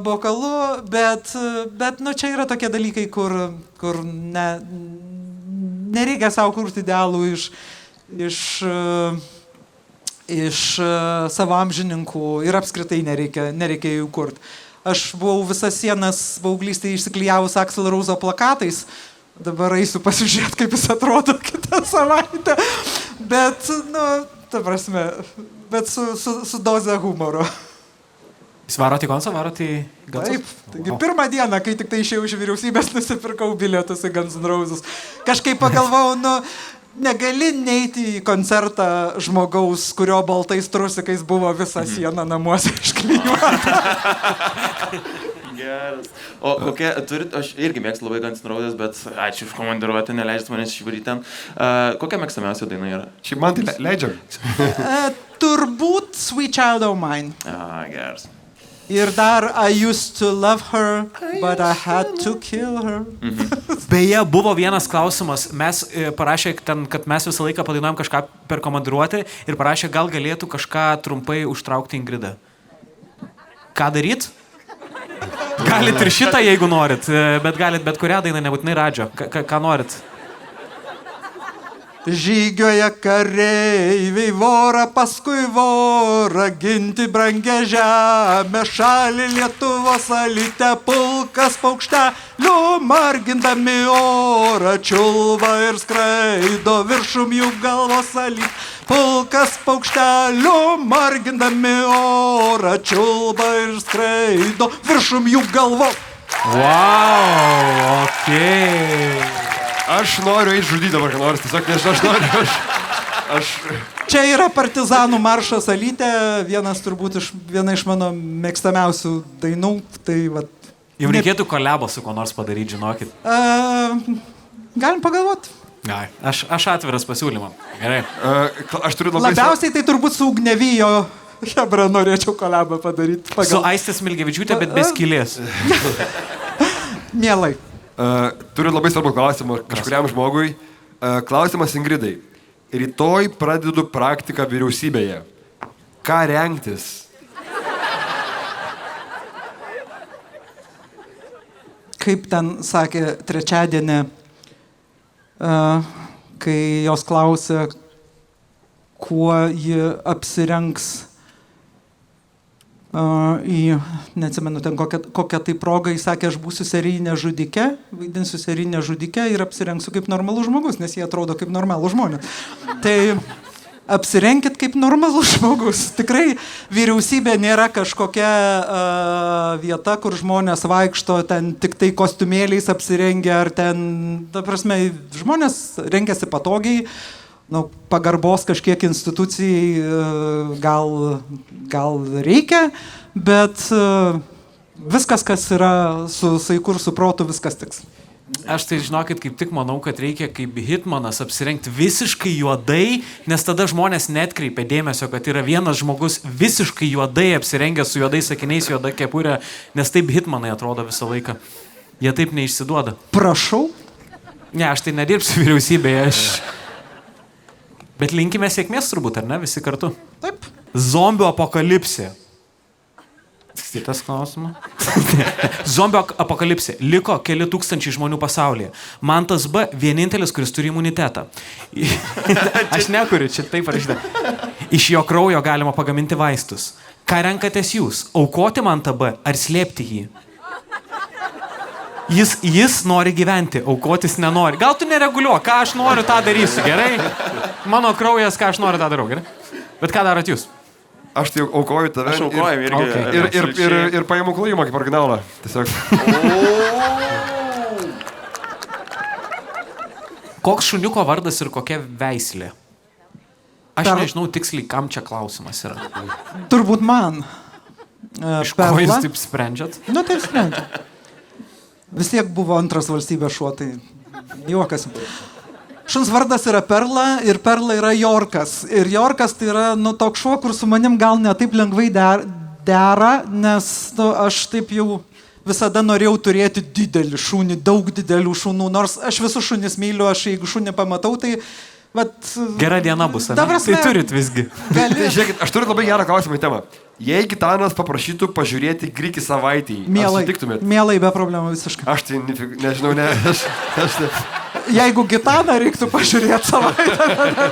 bokalu, bet čia yra tokie dalykai, kur nereikia savo kurti idealų iš savo amžininkų ir apskritai nereikia jų kurti. Aš buvau visas sienas paauglystėje išsiklijavus Axl Rose plakatais. Dabar eisiu pasižiūrėti, kaip jis atrodo kitą savaitę. Bet, ta prasme, su doze humoro. Jūs varote į Gunsą, varote į Gunsą? Taip, taigi pirmą dieną, kai tik tai išėjau iš vyriausybės, nusipirkau bilietus į Guns N' Roses. Kažkaip pagalvojau, negali neiti į koncertą žmogaus, kurio baltais trusikais buvo visa siena namuose išklijuota. Geras. O kokia, aš irgi mėgstu labai Guns N' Roses, bet ačiū už komandiruotę, neleidžiat manęs išvaryti ten. Kokia mėgstamiausia daina yra? Šiaip man tai leidžia. Turbūt Sweet Child O' Mine. Geras. Ir dar I used to love her, but I had to kill her. Beje, buvo vienas klausimas, mes parašė ten, kad mes visą laiką padainuojam kažką per komandiruotę ir parašė, gal galėtų kažką trumpai užtraukti Ingridą. Ką daryt? Galit ir šitą, jeigu norit, bet galit bet kurią dainą, nebūtinai Radžio. Ką norit? Žygioja kareiviai vorą, paskui vorą, ginti brangę žemę, šalį Lietuvos alytę, pulkas paukštelių, margindami orą, čiulba ir skraido, viršum jų galvos alytę. Pulkas paukštelių, margindami orą, čiulba ir skraido, viršum jų galvos. Wow, okei. Aš noriu eiti žudyti dabar, ką nors, tiesiog nežinau, aš noriu, aš... Čia yra partizanų maršas Alytė, viena iš mano mėgstamiausių dainų, tai vat... Jau reikėtų kolebo su ko nors padaryti, žinokit. Galim pagalvoti. Aš atviras pasiūlymam. Gerai. Aš turiu labai... Labiausiai tai turbūt su Ugnevijo Hebra norėčiau kolebą padaryti. Su Aistė Smilgevičiūtė, bet be skylės. Mielai. Turiu labai svarbų klausimą kažkuriam žmogui. Klausimas Ingridai. Rytoj pradedu praktiką vyriausybėje. Ką rengtis? Kaip ten sakė trečiadienį, kai jos klausė, kuo ji apsirengs neatsimenu, ten kokią tai progą, jis sakė, aš būsiu serijinė žudike, vaidinsiu serijinę žudikę ir apsirengsiu kaip normalus žmogus, nes jie atrodo kaip normalus žmonės. Tai apsirenkit kaip normalus žmogus. Tikrai vyriausybė nėra kažkokia vieta, kur žmonės vaikšto ten tik tai kostiumėliais apsirengę, ar ten, ta prasme, žmonės rengiasi patogiai, pagarbos kažkiek institucijai gal reikia, bet viskas, kas yra su saiku ir su protu, viskas tiks. Aš tai žinokit, kaip tik manau, kad reikia kaip Hitmanas apsirengti visiškai juodai, nes tada žmonės netkreipia dėmesio, kad yra vienas žmogus visiškai juodai apsirengęs su juodais sakiniais, juoda kepurė, nes taip Hitmanai atrodo visą laiką. Jie taip neišsiduoda. Prašau? Ne, aš tai nedirbsiu vyriausybėje, Bet linkime sėkmės turbūt, ar ne, visi kartu? Taip. Zombių apokalipsė. Kitas klausimas. Zombių apokalipsė. Liko keli tūkstančiai žmonių pasaulyje. Mantas B. vienintelis, kuris turi imunitetą. Aš nekuriu, čia taip parašyta. Iš jo kraujo galima pagaminti vaistus. Ką renkatės jūs? Aukoti Mantą B. ar slėpti jį? Jis nori gyventi, aukotis nenori. Gal tu nereguliuok, ką aš noriu, tą darysiu, gerai? Mano kraujas, ką aš noriu, tą darau, gerai? Bet ką darot jūs? Aš tai aukoju tave. Aš aukoju irgi. Ir paimu klojimą kaip originalą. Tiesiog. Koks šuniuko vardas ir kokia veislė? Aš nežinau tiksliai, kam čia klausimas yra. Turbūt man. Iš ko jūs taip sprendžiat? Taip sprendžiat. Vis tiek buvo antras valstybės šuo, tai juokas. Šuns vardas yra Perla ir Perla yra Jorkas. Ir Jorkas tai yra toks šuo, kur su manim gal ne taip lengvai dera, nes aš taip jau visada norėjau turėti didelį šunį, daug didelių šunų, nors aš visus šunis myliu, aš jeigu šunį pamatau, tai... Gera diena bus, ne? Tai turit visgi. Žiūrėkit, aš turiu labai gerą klausimą į temą. Jei Gitanas paprašytų pažiūrėti Grikį savaitį, ar sutiktumėt? Mielai, be problemų visiškai. Aš tai nežinau, Jeigu Gitaną reiktų pažiūrėti savaitę,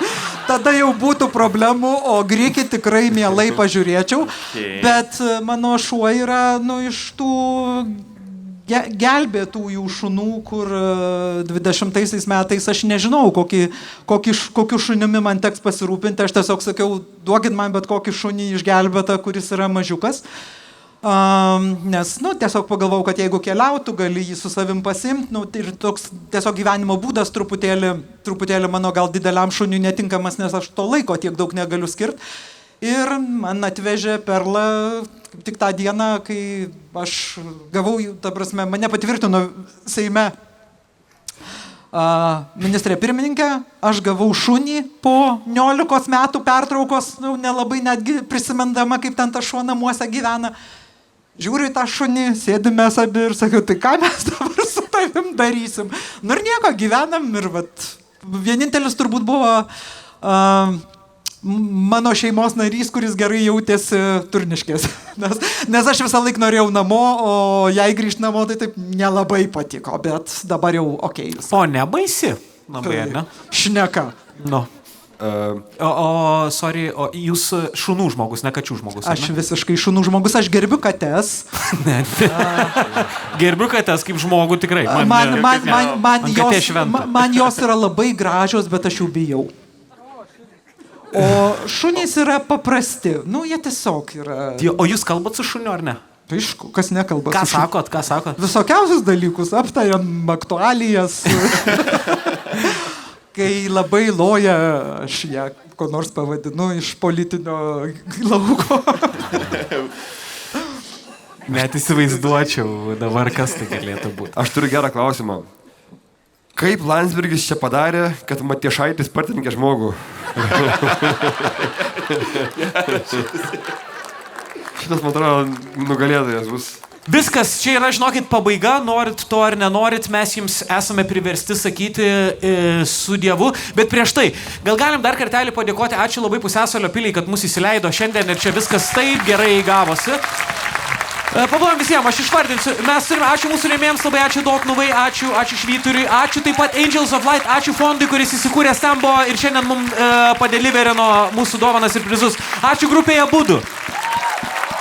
tada jau būtų problemų, o Grikį tikrai mielai pažiūrėčiau. Bet mano šuo yra iš tų gelbėtųjų šunų, kur 20 metais aš nežinau, kokiu šunimi man teks pasirūpinti. Aš tiesiog sakiau, duokit man bet kokį šunį išgelbėtą, kuris yra mažiukas. Nes, tiesiog pagalvojau, kad jeigu keliautų, gali jį su savim pasimti. Ir toks tiesiog gyvenimo būdas truputėlį mano gal dideliam šuniui netinkamas, nes aš to laiko tiek daug negaliu skirti. Ir man atvežė Perlą tik tą dieną, kai aš gavau, ta prasme, mane patvirtino Seime ministrė pirmininkė, aš gavau šunį po 19 metų pertraukos, nelabai netgi prisimendama, kaip ten ta šuo namuose gyvena. Žiūriu į tą šunį, sėdime abi ir sakiau, tai ką mes dabar su tavim darysim? Nu ir nieko, gyvenam ir vat, vienintelis turbūt buvo mano šeimos narys, kuris gerai jautėsi Turniškės. Nes aš visą laiką norėjau namo, o jai grįžti namo tai taip nelabai patiko, bet dabar jau okei. O nebaisi? Labai, ne? Šneka. Nu. Sorry, o jūs šunų žmogus, ne kačių žmogus? Aš visiškai šunų žmogus, aš gerbiu kates. Ne. Gerbiu kates kaip žmogų tikrai. Man jos yra labai gražios, bet aš jų bijau. O šunys yra paprasti. Nu, jie tiesiog yra... O jūs kalbat su šuniu ar ne? Aišku, kas nekalba ką su šuniu. Ką sakot? Visokiausius dalykus, aptariam aktualijas. Kai labai loja, aš ją ko nors pavadinu iš politinio lauko. Net įsivaizduočiau dabar, kas tai galėtų būti. Aš turiu gerą klausimą. Kaip Landsbergis čia padarė, kad Matijošaitis partininkė žmogų? Šitas, man atrodo, nugalėtojas bus. Viskas, čia yra, žinokit, pabaiga, norit to ar nenorit, mes jums esame priversti sakyti su Dievu, bet prieš tai, gal galim dar kartelį padėkoti, ačiū labai Pusiasalio piliai, kad mus įsileido šiandien ir čia viskas taip gerai gavosi. Pablom visiems, aš išvardinsiu, mes turime, ačiū mūsų rėmėjams, labai ačiū Doknuvai, ačiū Švyturiui, ačiū taip pat Angels of Light, ačiū fondui, kuris įsikūrė Stambo ir šiandien mums padeliverino mūsų dovanas ir prizus. Ačiū grupėje Budu.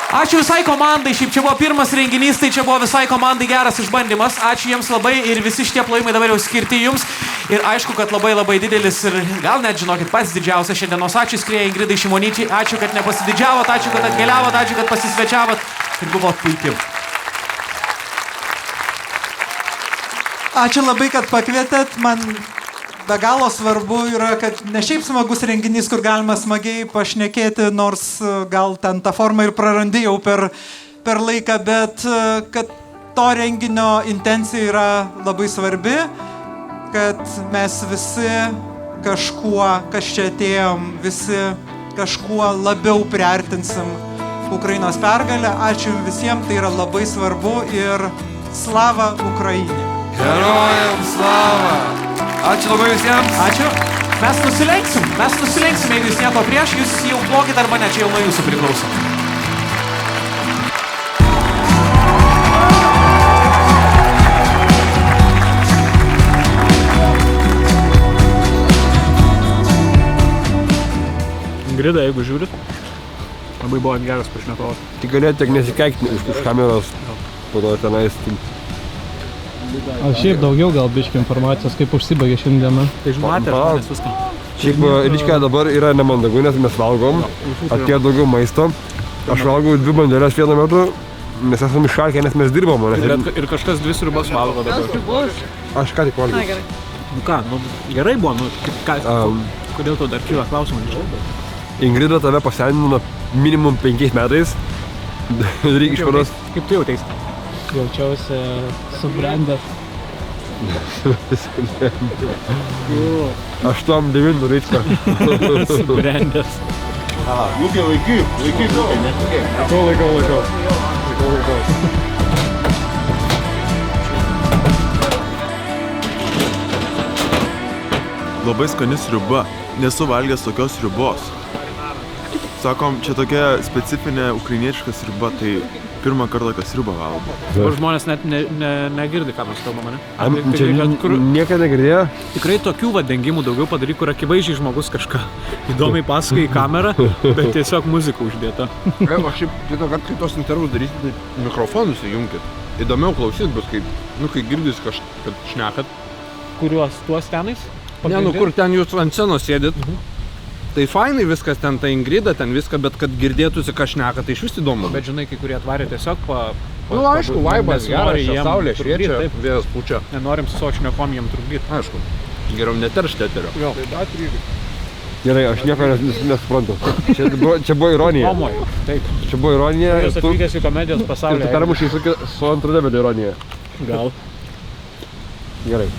Ačiū visai komandai, šiaip čia buvo pirmas renginys, tai čia buvo visai komandai geras išbandymas. Ačiū jiems labai ir visi šitie plojimai dabar jau skirti jums. Ir aišku, kad labai labai didelis ir gal net, žinokit, pats didžiausias šiandienos ačiū skrieja Ingridai Šimonyčiai. Ačiū, kad nepasididžiavot, ačiū, kad atkeliavot, ačiū, kad pasisvečiavot ir buvot puikiai. Ačiū labai, kad pakvietėt. Man be galo svarbu yra, kad ne šiaip smagus renginys, kur galima smagiai pašnekėti, nors gal ten tą formą ir prarandi jau per laiką, bet kad to renginio intencija yra labai svarbi, kad mes visi kažkuo, kas čia atėjom, visi kažkuo labiau priartinsim Ukrainos pergalę. Ačiū visiems, tai yra labai svarbu ir slava Ukrainai. Herojams slava! Ačiū labai visiems. Ačiū. Mes nusilenksim, jeigu jūs nieko prieš, jūs jau blokit arba ne, čia jau nuo jūsų priklauso. Ingrida, jeigu žiūrit, labai buvo geras pašnekovas. Tik galėtų tiek nesikeikti už kameros, po to tenais. O šiaip daugiau gal biški informacijos, kaip užsibaigė šiandieną. Tai matė žmonės viską. Šiaip ryškia dabar yra nemandagu, nes mes valgom, atėjo daugiau maisto. Aš valgau 2 bandelės vienu metu, nes esam išalkę, nes mes dirbom. Ir kažkas 2 sriubas valgo dabar. Aš ką tik valgiau. Nu ką, gerai buvo, kodėl tau dar kyla klausimai? Ingrida tave pasenino minimum 5 metais. Reikia išvaros. Kaip tu jauteisi? Jaučiausi subrendęs. 8-9 ryčką. Subrendęs. Lūkė, laikyk, ne? Laikau. Labai skani sriuba. Nesu valgęs tokios sriubos. Sakom, čia tokia specifinė ukrainietiška sriuba, tai pirmą kartą, kad sriubą valgo. Dabar žmonės net negirdi, ką mes kalbame, ne? Čia niekada negirdėjo? Tikrai tokių dengimų daugiau padaryk, kur akivaizdžiai žmogus kažką įdomiai pasakoja į kamerą, bet tiesiog muzika uždėta. Aš šiaip kitą kartą, kai tos intervus darysit, tai mikrofonus įjunkit. Įdomiau klausyt bus, kai girdys kad šnekat. Kuriuos tuos tenais? Ne, kur ten jūs ant scenos sėdit. Tai fainai viskas, ten ta Ingrida, ten viską, bet kad girdėtųsi, ką šneka, tai iš vis įdomu. Bet žinai, kai kurie atvarė tiesiog aišku, vaibas geras, čia saulė šviečia, vėjas pučia. Nenorim su savo šnekom jiem trukdyti. Aišku, geriau neteršti eterio. Jo. Gerai, aš nieko nesuprantu. Čia buvo ironija. Taip. Čia buvo ironija. Jūs atvykęs į komedijos pasaulį. Ir tu permušiai su antradėbelį ironija. Gal. Gerai.